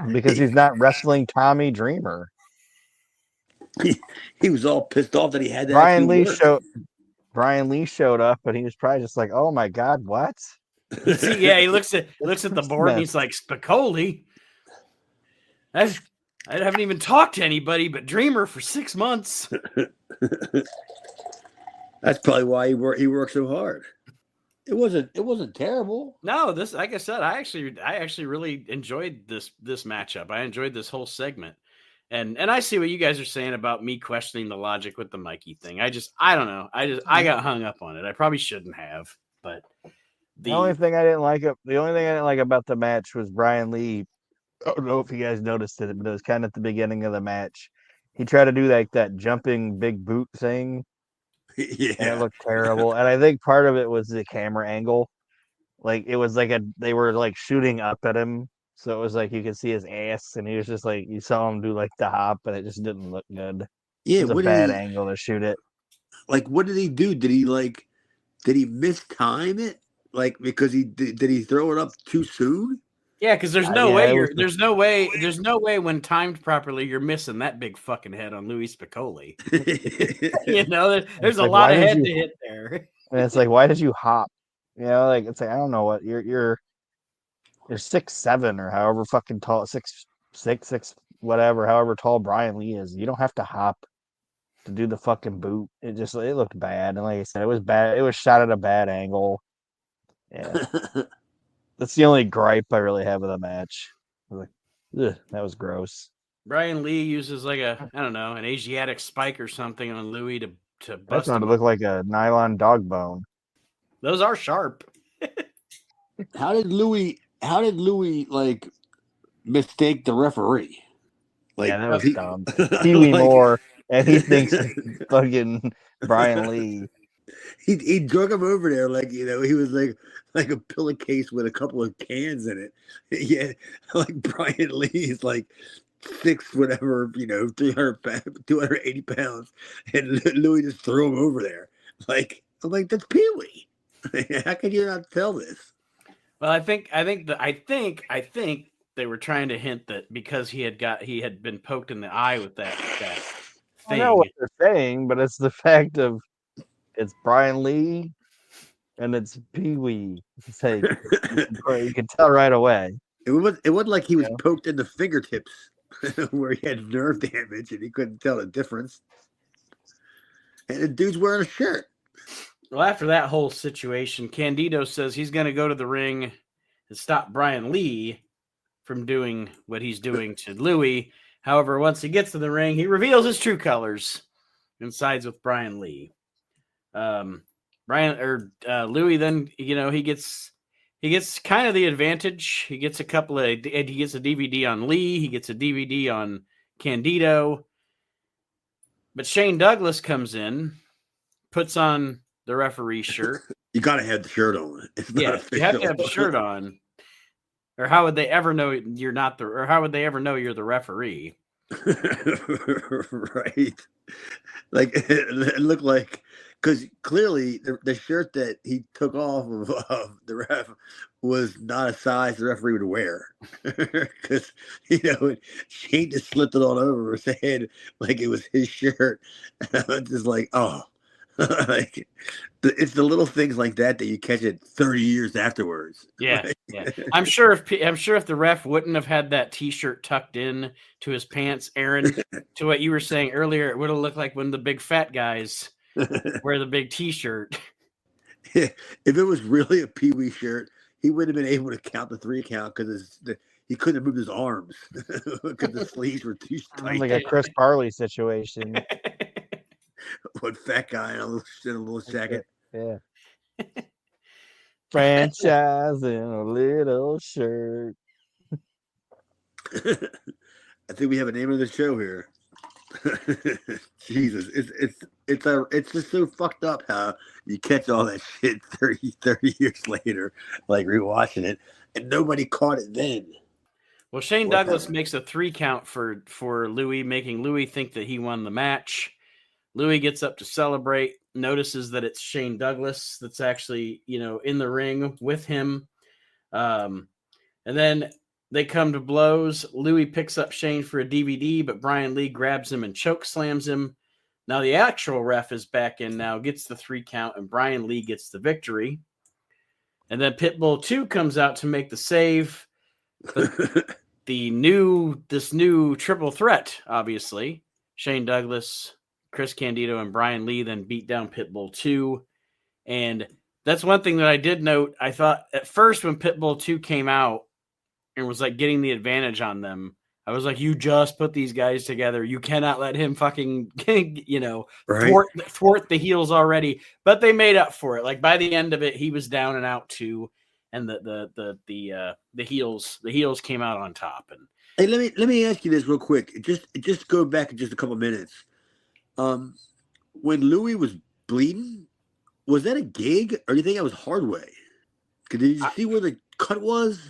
[SPEAKER 1] Because he's not wrestling Tommy Dreamer.
[SPEAKER 2] He was all pissed off that he had that.
[SPEAKER 1] Brian Lee showed up, but he was probably just like, "Oh my God, what?"
[SPEAKER 3] See, yeah, he looks at the board and he's like, "Spicolli. I haven't even talked to anybody but Dreamer for 6 months."
[SPEAKER 2] That's probably why he worked so hard. It wasn't terrible.
[SPEAKER 3] No, this, like I said, I actually really enjoyed this matchup. I enjoyed this whole segment. And I see what you guys are saying about me questioning the logic with the Mikey thing. I don't know. I got hung up on it. I probably shouldn't have, but
[SPEAKER 1] the only thing I didn't like about the match was Brian Lee. I don't know if you guys noticed it, but it was kind of at the beginning of the match. He tried to do like that jumping big boot thing.
[SPEAKER 2] Yeah.
[SPEAKER 1] And it looked terrible. And I think part of it was the camera angle. Like, it was like they were like shooting up at him. So it was like you could see his ass, and he was just like, you saw him do like the hop, and it just didn't look good.
[SPEAKER 2] Yeah,
[SPEAKER 1] it was a bad angle to shoot it.
[SPEAKER 2] Like, what did he do? Did he mistime it? Like, because did he throw it up too soon?
[SPEAKER 3] Yeah, because there's no way when timed properly you're missing that big fucking head on Louis Spicolli. You know, there's a lot of head to hit there.
[SPEAKER 1] And it's like, why did you hop? You know, like, it's like, I don't know what you're 6'7" or however fucking tall, 6'6", whatever, however tall Brian Lee is. You don't have to hop to do the fucking boot. It looked bad. And like I said, it was bad. It was shot at a bad angle. Yeah, that's the only gripe I really have with the match. I was like, ugh, that was gross.
[SPEAKER 3] Brian Lee uses like I don't know, an Asiatic spike or something on Louis to
[SPEAKER 1] That's
[SPEAKER 3] bust
[SPEAKER 1] not
[SPEAKER 3] him
[SPEAKER 1] to
[SPEAKER 3] up.
[SPEAKER 1] look like a nylon dog bone.
[SPEAKER 3] Those are sharp.
[SPEAKER 2] How did Louis like mistake the referee? Like,
[SPEAKER 1] Yeah, that was
[SPEAKER 2] he,
[SPEAKER 1] dumb. Pee Wee
[SPEAKER 2] like
[SPEAKER 1] Moore, and he thinks it's fucking Brian Lee.
[SPEAKER 2] he drug him over there like he was like a pillowcase with a couple of cans in it. Yeah, like Brian Lee is like 6 whatever 280 pounds, and Louis just threw him over there. Like I'm like that's Pee Wee. How can you not tell this?
[SPEAKER 3] Well, I think they were trying to hint that because he had been poked in the eye with that
[SPEAKER 1] I know
[SPEAKER 3] thing.
[SPEAKER 1] what they're saying, but it's the fact of it's Brian Lee and it's Pee Wee. It's like you can tell right away.
[SPEAKER 2] It wasn't like he was
[SPEAKER 1] Yeah.
[SPEAKER 2] poked in the fingertips where he had nerve damage and he couldn't tell the difference. And the dude's wearing a shirt.
[SPEAKER 3] Well, after that whole situation, Candido says he's going to go to the ring and stop Brian Lee from doing what he's doing to Louis. However, once he gets to the ring, he reveals his true colors and sides with Brian Lee. Louis then, he gets kind of the advantage. He gets a DVD on Lee. He gets a DVD on Candido. But Shane Douglas comes in, puts on the referee shirt.
[SPEAKER 2] You got to have the shirt on. It's not official.
[SPEAKER 3] You have to have the shirt on. Or how would they ever know you're not or how would they ever know you're the referee?
[SPEAKER 2] Right. Like it looked like, because clearly the shirt that he took off of the ref was not a size the referee would wear. Because Shane just slipped it all over his head like it was his shirt. And I was just like, oh. Like it's the little things like that you catch it 30 years afterwards.
[SPEAKER 3] Yeah, yeah. I'm sure if the ref wouldn't have had that T-shirt tucked in to his pants, Aaron, to what you were saying earlier, it would have looked like when the big fat guys wear the big T-shirt.
[SPEAKER 2] If it was really a Pee Wee shirt, he would have been able to count the 3 count because he couldn't have moved his arms because the sleeves were too tight.
[SPEAKER 1] Like a Chris Farley situation.
[SPEAKER 2] One fat guy in a little jacket.
[SPEAKER 1] Yeah. Franchise in a little shirt.
[SPEAKER 2] I think we have a name of the show here. Jesus, it's just so fucked up how you catch all that shit 30 years later, like rewatching it, and nobody caught it then.
[SPEAKER 3] Well, Shane Douglas makes a 3 count for Louis, making Louis think that he won the match. Louis gets up to celebrate, notices that it's Shane Douglas that's actually, in the ring with him. And then they come to blows. Louis picks up Shane for a DVD, but Brian Lee grabs him and choke slams him. Now the actual ref is back in now, gets the 3 count, and Brian Lee gets the victory. And then Pitbull 2 comes out to make the save. But this new triple threat, obviously, Shane Douglas, Chris Candido, and Brian Lee then beat down Pitbull 2. And that's one thing that I did note. I thought at first when Pitbull 2 came out and was like getting the advantage on them, I was like, you just put these guys together. You cannot let him fucking,
[SPEAKER 2] right.
[SPEAKER 3] thwart the heels already. But they made up for it. Like by the end of it, he was down and out too. And the heels came out on top. And
[SPEAKER 2] hey, let me ask you this real quick. Just go back in just a couple of minutes. When Louis was bleeding, was that a gig or do you think that was hard way? Did you see where the cut was?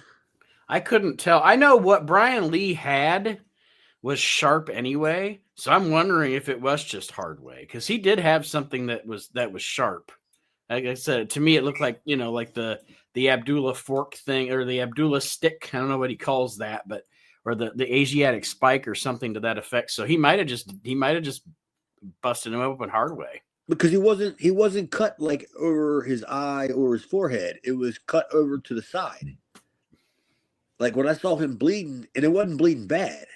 [SPEAKER 3] I couldn't tell. I know what Brian Lee had was sharp anyway, so I'm wondering if it was just hard way because he did have something that was sharp. Like I said, to me it looked like like the Abdullah fork thing or the Abdullah stick. I don't know what he calls that, but or the Asiatic spike or something to that effect. So he might have just busted him open hard way.
[SPEAKER 2] Because he wasn't cut like over his eye or his forehead. It was cut over to the side. Like when I saw him bleeding, and it wasn't bleeding bad.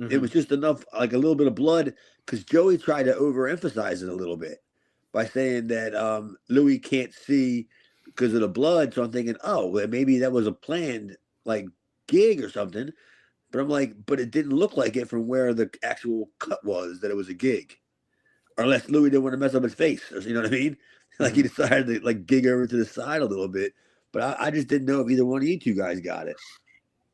[SPEAKER 2] Mm-hmm. It was just enough, like a little bit of blood, because Joey tried to overemphasize it a little bit by saying that Louis can't see because of the blood. So I'm thinking, oh, well, maybe that was a planned like gig or something. But I'm like, but it didn't look like it from where the actual cut was that it was a gig. Or unless Louis didn't want to mess up his face. You know what I mean? Like he decided to like gig over to the side a little bit. But I just didn't know if either one of you two guys got it.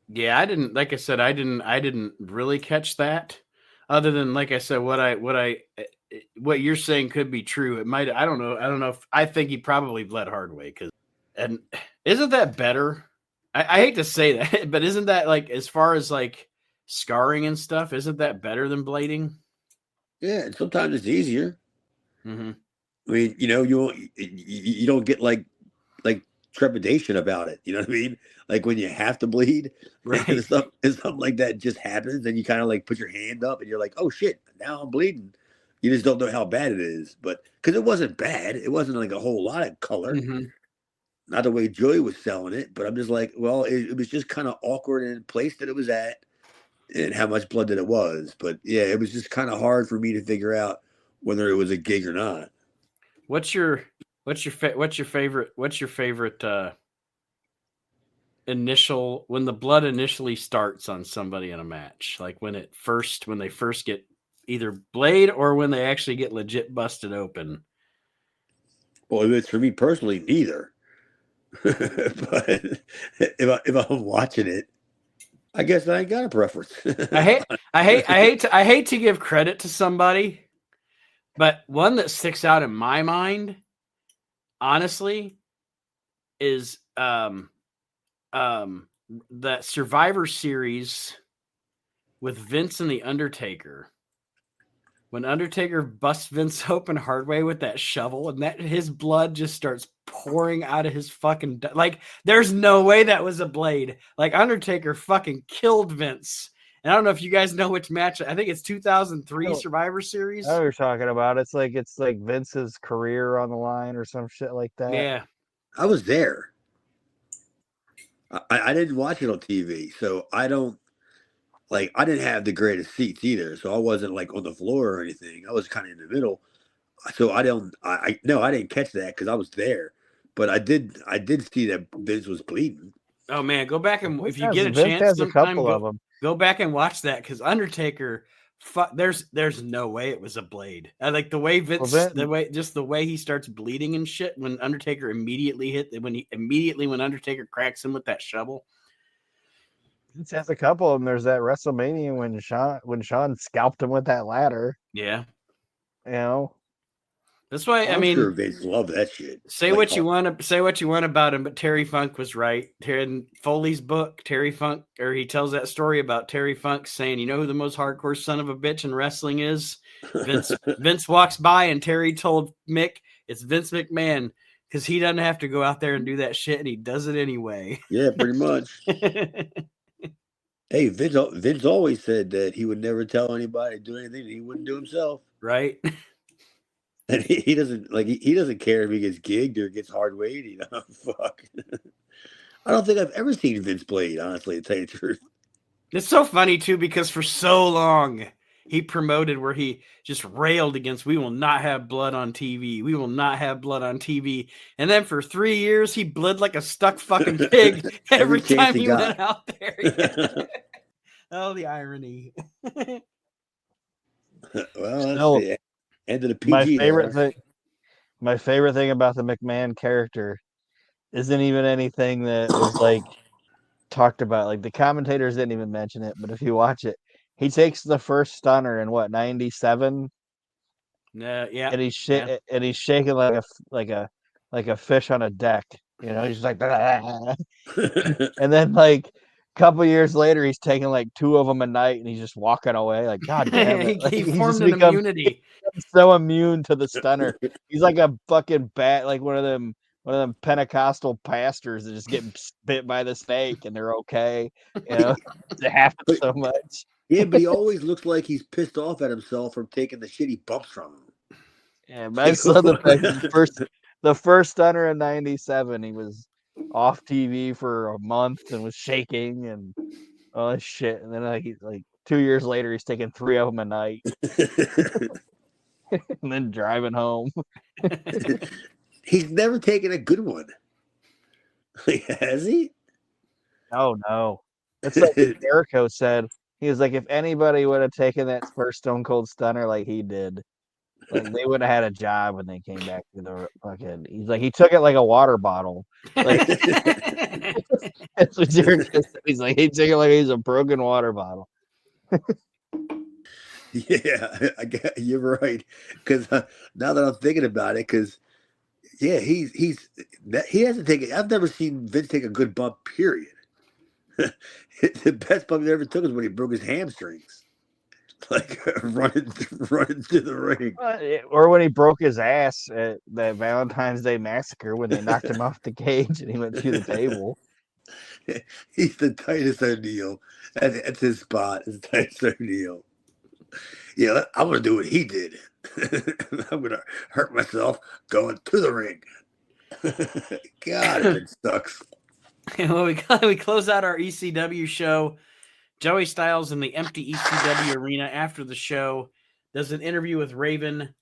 [SPEAKER 3] Yeah, I didn't. Like I said, I didn't really catch that. Other than, like I said, what you're saying could be true. It might. I don't know. I don't know if I think he probably bled hard way and isn't that better? I hate to say that, but isn't that like as far as like scarring and stuff? Isn't that better than blading?
[SPEAKER 2] Yeah, and sometimes it's easier.
[SPEAKER 3] Mm-hmm.
[SPEAKER 2] I mean, you don't get like trepidation about it. You know what I mean? Like when you have to bleed,
[SPEAKER 3] Right?
[SPEAKER 2] and something like that just happens, then you kind of like put your hand up, and you're like, "Oh shit, now I'm bleeding." You just don't know how bad it is, but because it wasn't bad, it wasn't like a whole lot of color.
[SPEAKER 3] Mm-hmm.
[SPEAKER 2] Not the way Joey was selling it, but I'm just like, well, it was just kind of awkward in the place that it was at, and how much blood that it was. But yeah, it was just kind of hard for me to figure out whether it was a gig or not.
[SPEAKER 3] What's your favorite initial when the blood initially starts on somebody in a match, like when they first get either blade or when they actually get legit busted open?
[SPEAKER 2] Well, it's for me personally, neither. But if I'm watching it, I guess I ain't got a preference.
[SPEAKER 3] I hate to give credit to somebody, but one that sticks out in my mind, honestly, is that Survivor Series with Vince and the Undertaker. When Undertaker busts Vince open hard way with that shovel, and that his blood just starts pouring out of his fucking like. There's no way that was a blade. Like Undertaker fucking killed Vince. And I don't know if you guys know which match. I think it's 2003 Survivor Series.
[SPEAKER 1] I know what you're talking about. It's like Vince's career on the line or some shit like that.
[SPEAKER 3] Yeah,
[SPEAKER 2] I was there. I didn't watch it on TV, so I don't I didn't have the greatest seats either, so I wasn't like on the floor or anything. I was kind of in the middle, so I didn't catch that because I was there, but I did see that Vince was bleeding.
[SPEAKER 3] Oh man, go back and if you get a
[SPEAKER 1] Vince
[SPEAKER 3] chance,
[SPEAKER 1] has a
[SPEAKER 3] sometime
[SPEAKER 1] couple of them.
[SPEAKER 3] Go back and watch that because Undertaker. There's no way it was a blade. I like the way Vince, the way he starts bleeding and shit when Undertaker immediately when Undertaker cracks him with that shovel.
[SPEAKER 1] Vince has a couple of them. There's that WrestleMania when Shawn scalped him with that ladder.
[SPEAKER 3] Yeah,
[SPEAKER 1] you know.
[SPEAKER 3] That's why
[SPEAKER 2] I'm sure Vince loved that shit.
[SPEAKER 3] Say what you want about him, but Terry Funk was right. In Foley's book, Terry Funk, or he tells that story about Terry Funk saying, "You know who the most hardcore son of a bitch in wrestling is?" Vince walks by, and Terry told Mick, "It's Vince McMahon because he doesn't have to go out there and do that shit, and he does it anyway."
[SPEAKER 2] Yeah, pretty much. Hey, Vince always said that he would never tell anybody to do anything that he wouldn't do himself.
[SPEAKER 3] Right.
[SPEAKER 2] And he doesn't he doesn't care if he gets gigged or gets hard weight, Fuck. I don't think I've ever seen Vince blade, honestly, to tell you the truth.
[SPEAKER 3] It's so funny too, because for so long he promoted where he just railed against, we will not have blood on TV. We will not have blood on TV. And then for 3 years he bled like a stuck fucking pig every time he went out there. Yeah. Oh, the irony.
[SPEAKER 2] Well, that's the end of the PG.
[SPEAKER 1] My favorite thing about the McMahon character isn't even anything that was like talked about. Like the commentators didn't even mention it, but if you watch it, he takes the first stunner in what, 97?
[SPEAKER 3] Yeah.
[SPEAKER 1] And he's shaking like a fish on a deck. He's like, and then like a couple years later, he's taking like 2 of them a night, and he's just walking away. Like, God damn it!
[SPEAKER 3] He formed an immunity.
[SPEAKER 1] So immune to the stunner. He's like a fucking bat, like one of them Pentecostal pastors that just get bit by the snake and they're okay. It happens so much.
[SPEAKER 2] Yeah, but he always looks like he's pissed off at himself for taking the shit he bumps from him.
[SPEAKER 1] Yeah, but I saw the first stunner in 97. He was off TV for a month and was shaking and all this shit. And then like 2 years later, he's taking 3 of them a night. And then driving home.
[SPEAKER 2] He's never taken a good one. Has he?
[SPEAKER 1] Oh no. It's like Jericho said. He was like, if anybody would have taken that first Stone Cold Stunner like he did, like they would have had a job when they came back to the fucking. He's like, he took it like a water bottle. Like that's what Jericho said. He's like, he took it like he's a broken water bottle.
[SPEAKER 2] Yeah, you're right. Because now that I'm thinking about it, because yeah, he hasn't taken. I've never seen Vince take a good bump. Period. The best bump he ever took is when he broke his hamstrings, like running through the ring.
[SPEAKER 1] Or when he broke his ass at that Valentine's Day massacre when they knocked him off the cage and he went through the table.
[SPEAKER 2] He's the Titus O'Neil. That's his spot. It's Titus O'Neil. Yeah, I'm gonna do what he did. I'm gonna hurt myself going to the ring. God, it sucks.
[SPEAKER 3] Well, we close out our ECW show. Joey Styles in the empty ECW arena after the show does an interview with Raven,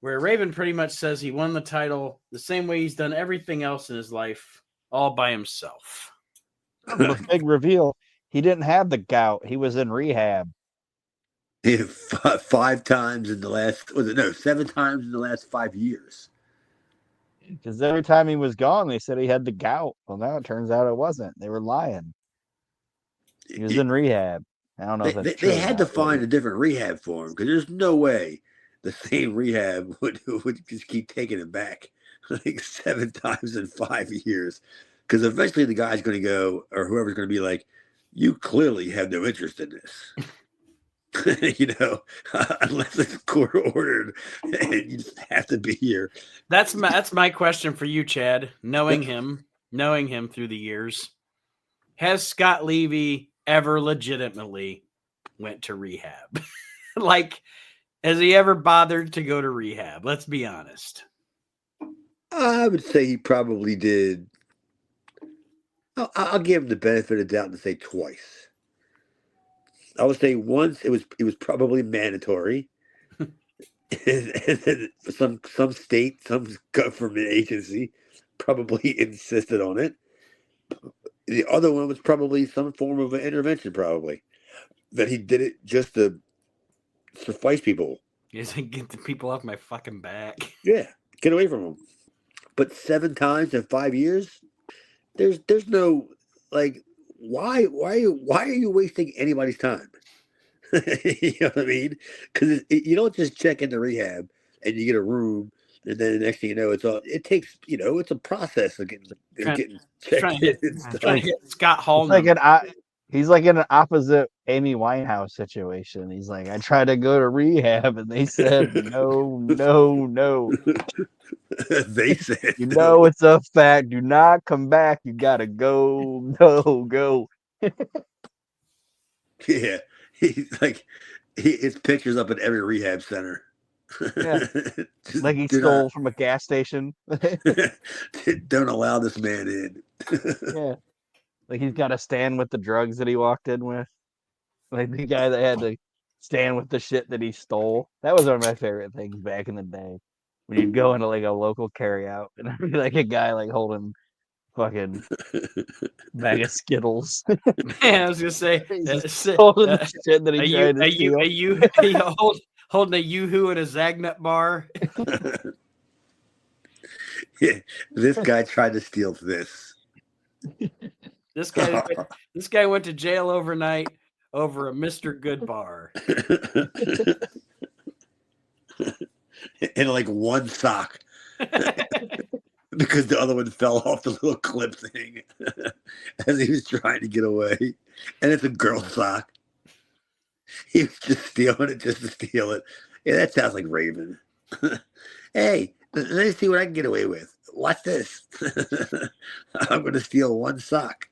[SPEAKER 3] where Raven pretty much says he won the title the same way he's done everything else in his life, all by himself.
[SPEAKER 1] The big reveal: he didn't have the gout; he was in rehab.
[SPEAKER 2] Yeah, 5 times in the last, 7 times in the last 5 years.
[SPEAKER 1] Because every time he was gone, they said he had the gout. Well, now it turns out it wasn't. They were lying. He was in rehab. I don't know if that's true.
[SPEAKER 2] They had to find a different rehab for him because there's no way the same rehab would just keep taking him back like 7 times in 5 years. Because eventually the guy's going to go, or whoever's going to be like, you clearly have no interest in this. Unless it's court ordered and you just have to be here.
[SPEAKER 3] That's my question for you, Chad. Knowing him through the years, has Scott Levy ever legitimately went to rehab? Like, has he ever bothered to go to rehab? Let's be honest.
[SPEAKER 2] I would say he probably did. I'll give him the benefit of the doubt and say twice. I would say once it was probably mandatory. and then some state, some government agency probably insisted on it. The other one was probably some form of an intervention, probably. That he did it just to suffice people.
[SPEAKER 3] He's like, get the people off my fucking back.
[SPEAKER 2] Yeah, get away from them. But 7 times in 5 years, there's no, like, why are you wasting anybody's time? You know what I mean? Because you don't just check into rehab and you get a room, and then the next thing you know, it takes it's a process of getting checked in and stuff.
[SPEAKER 3] Trying to get Scott Hall.
[SPEAKER 1] He's like in an opposite Amy Winehouse situation. He's like, I tried to go to rehab, and they said no.
[SPEAKER 2] They said
[SPEAKER 1] it's a fact. Do not come back. You gotta go. Go.
[SPEAKER 2] Yeah, he's like his pictures up at every rehab center.
[SPEAKER 1] Yeah. Like he stole from a gas station.
[SPEAKER 2] Don't allow this man in.
[SPEAKER 1] Yeah. Like he's got to stand with the drugs that he walked in with. Like the guy that had to stand with the shit that he stole. That was one of my favorite things back in the day. When you'd go into like a local carryout and there'd be like a guy like holding fucking bag of Skittles.
[SPEAKER 3] Man, I was gonna say
[SPEAKER 1] holding the shit that he tried to steal.
[SPEAKER 3] Are you holding a Yoo-hoo and a Zagnut bar?
[SPEAKER 2] Yeah, this guy tried to steal this.
[SPEAKER 3] This guy went to jail overnight over a Mr. Good bar.
[SPEAKER 2] In like one sock. Because the other one fell off the little clip thing as he was trying to get away. And it's a girl sock. He was just stealing it just to steal it. Yeah, that sounds like Raven. Hey, let me see what I can get away with. Watch this. I'm going to steal one sock.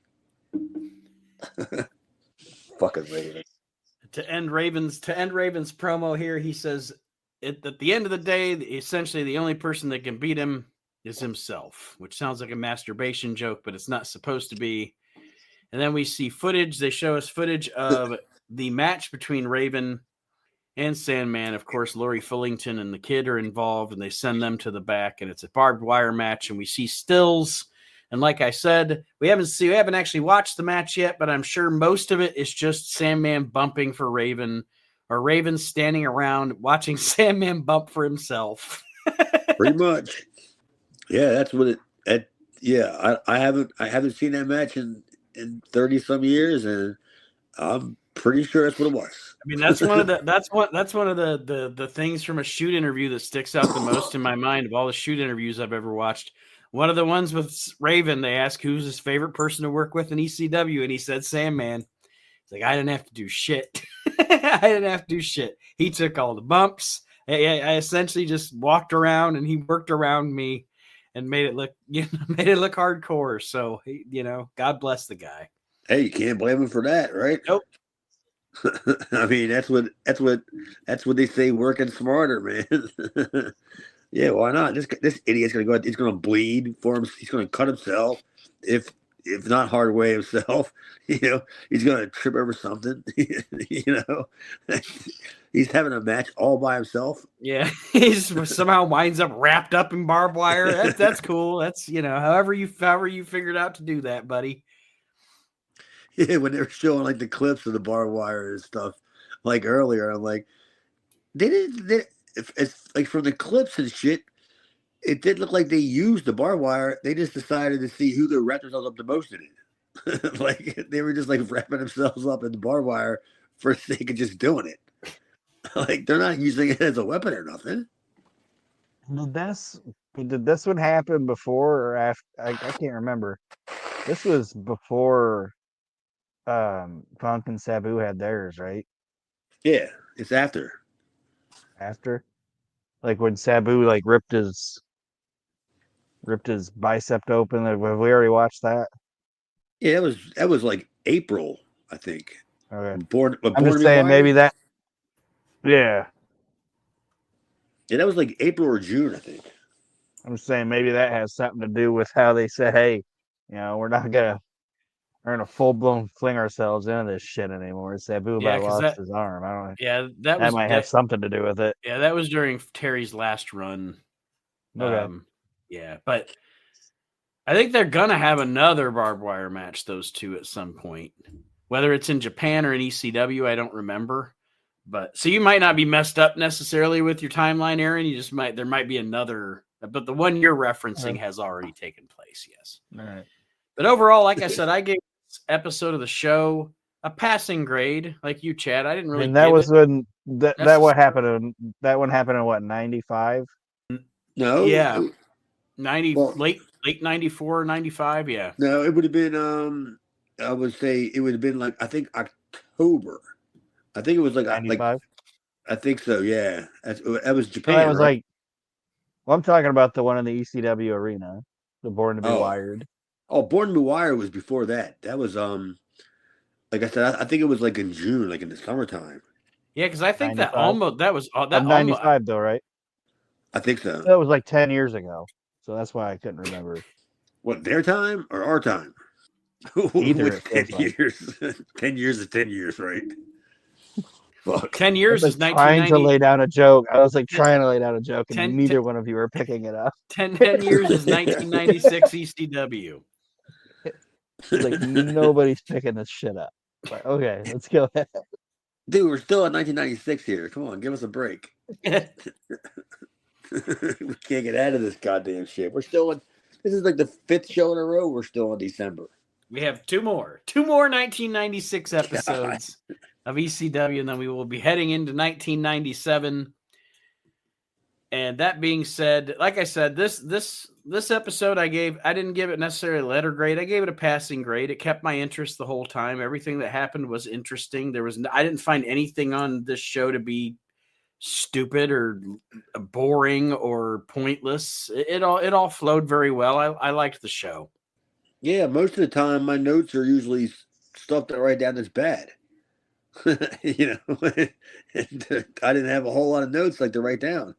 [SPEAKER 2] Fucking Raven.
[SPEAKER 3] To end Raven's promo here, he says at the end of the day, essentially the only person that can beat him is himself, which sounds like a masturbation joke, but it's not supposed to be. And then we see footage. They show us footage of the match between Raven and Sandman. Of course, Lori Fullington and the kid are involved, and they send them to the back, and it's a barbed wire match. And we see stills And like I said, we haven't actually watched the match yet, but I'm sure most of it is just Sandman bumping for Raven, or Raven standing around watching Sandman bump for himself.
[SPEAKER 2] Pretty much. Yeah, that's what it. I haven't seen that match in 30 some years, and I'm pretty sure that's what it was.
[SPEAKER 3] I mean, that's one of the things from a shoot interview that sticks out the most in my mind of all the shoot interviews I've ever watched. One of the ones with Raven, they asked who's his favorite person to work with in ECW, and he said Sandman. He's like, I didn't have to do shit. I didn't have to do shit. He took all the bumps. I essentially just walked around, and he worked around me and made it look hardcore. So, God bless the guy.
[SPEAKER 2] Hey, you can't blame him for that, right?
[SPEAKER 3] Nope.
[SPEAKER 2] I mean, that's what they say. Working smarter, man. Yeah, why not? This idiot's gonna go out. He's gonna bleed for him. He's gonna cut himself. If not hard way himself, he's gonna trip over something. He's having a match all by himself.
[SPEAKER 3] Yeah, he somehow winds up wrapped up in barbed wire. That's cool. That's however you figured out to do that, buddy.
[SPEAKER 2] Yeah, when they were showing like the clips of the barbed wire and stuff, like earlier, I'm like, it's like from the clips and shit, it didn't look like they used the barbed wire. They just decided to see who could wrap themselves up the most in it. Like they were just like wrapping themselves up in the barbed wire for the sake of just doing it. Like they're not using it as a weapon or nothing.
[SPEAKER 1] Did this one happen before or after? I can't remember. This was before Punk and Sabu had theirs, right?
[SPEAKER 2] Yeah, it's after.
[SPEAKER 1] After, like when Sabu like ripped his bicep open. Like, have we already watched that?
[SPEAKER 2] Yeah, that was like April, I think.
[SPEAKER 1] Okay.
[SPEAKER 2] I'm
[SPEAKER 1] just saying maybe that. Yeah.
[SPEAKER 2] Yeah, that was like April or June, I think.
[SPEAKER 1] I'm just saying maybe that has something to do with how they said, hey, we're gonna full blown fling ourselves into this shit anymore. Sabu lost his arm. I don't know.
[SPEAKER 3] Yeah,
[SPEAKER 1] that might have something to do with it.
[SPEAKER 3] Yeah, that was during Terry's last run.
[SPEAKER 1] Okay.
[SPEAKER 3] Yeah, but I think they're gonna have another barbed wire match, those two, at some point. Whether it's in Japan or in ECW, I don't remember. But so you might not be messed up necessarily with your timeline, Aaron. You just there might be another, but the one you're referencing has already taken place. Yes.
[SPEAKER 1] All right.
[SPEAKER 3] But overall, like I said, I gave this episode of the show a passing grade, like you, Chad. I didn't really.
[SPEAKER 1] And that was when that what happened. That one happened in what, 95?
[SPEAKER 2] No.
[SPEAKER 3] Yeah. 90 late 94, 95. Yeah.
[SPEAKER 2] No, it would have been. I would say it would have been like I think October. I think it was like
[SPEAKER 1] 95.
[SPEAKER 2] I think so. Yeah, that was Japan.
[SPEAKER 1] So that was
[SPEAKER 2] right?
[SPEAKER 1] I'm talking about the one in the ECW arena, the Born to Be Wired.
[SPEAKER 2] Oh, Born to Be Wired was before that. That was like I said, I think it was like in June, like in the summertime.
[SPEAKER 3] Yeah, because I think
[SPEAKER 1] 95?
[SPEAKER 3] that was
[SPEAKER 1] 95 though, right?
[SPEAKER 2] I think so.
[SPEAKER 1] That was like 10 years ago, so that's why I couldn't remember.
[SPEAKER 2] What, their time or our time?
[SPEAKER 1] Either.
[SPEAKER 2] 10 years. 10 years is 10 years, right?
[SPEAKER 3] Fuck. 10 years is
[SPEAKER 1] 1990. Trying to lay down a joke. I was like trying to lay down a joke, and neither one of you were picking it up.
[SPEAKER 3] 10 years is 1996 ECW.
[SPEAKER 1] Like nobody's picking this shit up. But okay, let's go ahead.
[SPEAKER 2] Dude, we're still at 1996 here. Come on, give us a break. We can't get out of this goddamn shit. We're still in. This is like the 5th show in a row. We're still in December.
[SPEAKER 3] We have two more 1996 episodes of ECW, and then we will be heading into 1997. And that being said, like I said, this episode I didn't give it necessarily a letter grade. I gave it a passing grade. It kept my interest the whole time. Everything that happened was interesting. I didn't find anything on this show to be stupid or boring or pointless. It all flowed very well. I liked the show.
[SPEAKER 2] Yeah, most of the time my notes are usually stuff that I write down that's bad. And I didn't have a whole lot of notes like to write down.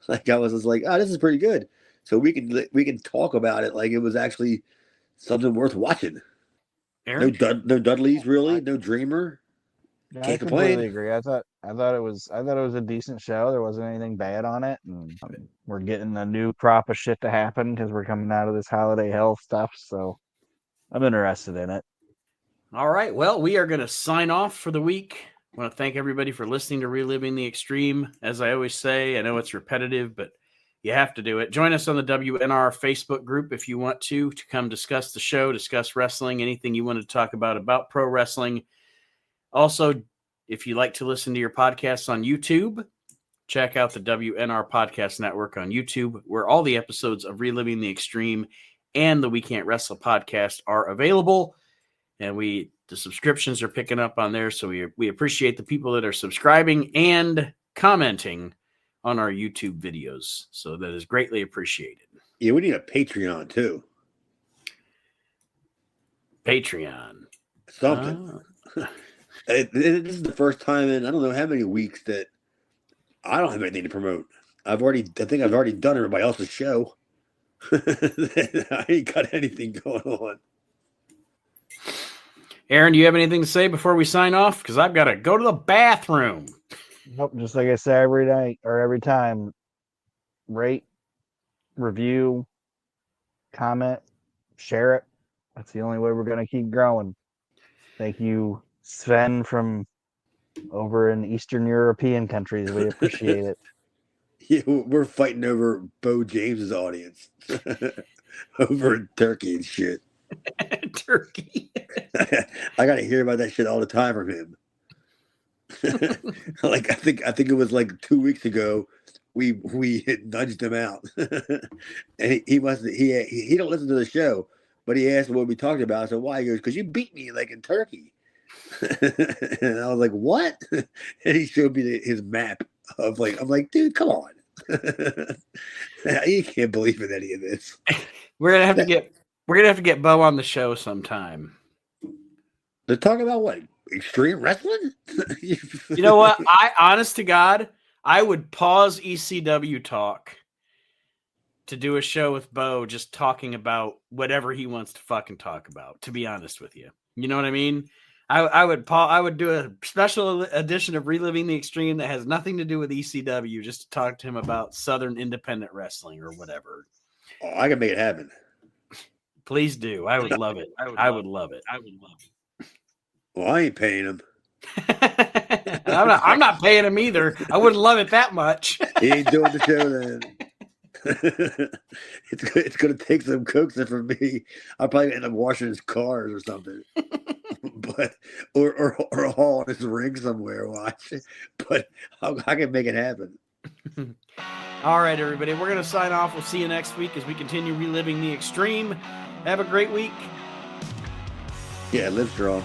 [SPEAKER 2] Like I was just like, oh, this is pretty good. So we can talk about it like it was actually something worth watching.
[SPEAKER 3] Aaron?
[SPEAKER 2] No Dudleys really, no Dreamer.
[SPEAKER 1] Yeah, I completely agree. I I thought it was a decent show. There wasn't anything bad on it, and we're getting a new crop of shit to happen because we're coming out of this holiday hell stuff. So I'm interested in it.
[SPEAKER 3] All right. Well, we are going to sign off for the week. I want to thank everybody for listening to Reliving the Extreme. As I always say, I know it's repetitive, but you have to do it. Join us on the WNR Facebook group if you want to come discuss the show, discuss wrestling, anything you want to talk about pro wrestling. Also, if you like to listen to your podcasts on YouTube, check out the WNR Podcast Network on YouTube, where all the episodes of Reliving the Extreme and the We Can't Wrestle podcast are available. And the subscriptions are picking up on there, so we appreciate the people that are subscribing and commenting on our YouTube videos. So that is greatly appreciated.
[SPEAKER 2] Yeah, we need a Patreon too.
[SPEAKER 3] Patreon.
[SPEAKER 2] Something. This is the first time in I don't know how many weeks that I don't have anything to promote. I think I've already done everybody else's show. I ain't got anything going on.
[SPEAKER 3] Aaron, do you have anything to say before we sign off? Because I've got to go to the bathroom.
[SPEAKER 1] Nope, just like I say every night or every time, rate, review, comment, share it. That's the only way we're going to keep growing. Thank you, Sven from over in Eastern European countries. We appreciate it.
[SPEAKER 2] Yeah, we're fighting over Bo James's audience over in Turkey and shit.
[SPEAKER 3] Turkey.
[SPEAKER 2] I got to hear about that shit all the time from him. Like I think it was like 2 weeks ago we had nudged him out, and he don't listen to the show, but he asked what we talked about. I said, why? He goes, because you beat me like in Turkey. And I was like, what? And he showed me his map of like, I'm like, dude, come on. You can't believe in any of this.
[SPEAKER 3] We're gonna have to get Bo on the show sometime.
[SPEAKER 2] They're talking about what? Extreme wrestling?
[SPEAKER 3] You know what? Honest to God, I would pause ECW talk to do a show with Bo, just talking about whatever he wants to fucking talk about, to be honest with you. You know what I mean? I would do a special edition of Reliving the Extreme that has nothing to do with ECW, just to talk to him about Southern independent wrestling or whatever.
[SPEAKER 2] Oh, I can make it happen.
[SPEAKER 3] Please do. I would love it. I would love it.
[SPEAKER 2] Well, I ain't paying him.
[SPEAKER 3] I'm not paying him either. I wouldn't love it that much.
[SPEAKER 2] He ain't doing the show then. It's gonna take some coaxing from me. I'll probably end up washing his cars or something. But or hauling his ring somewhere. Watch. But I can make it happen.
[SPEAKER 3] All right, everybody. We're gonna sign off. We'll see you next week as we continue reliving the extreme. Have a great week.
[SPEAKER 2] Yeah, live strong.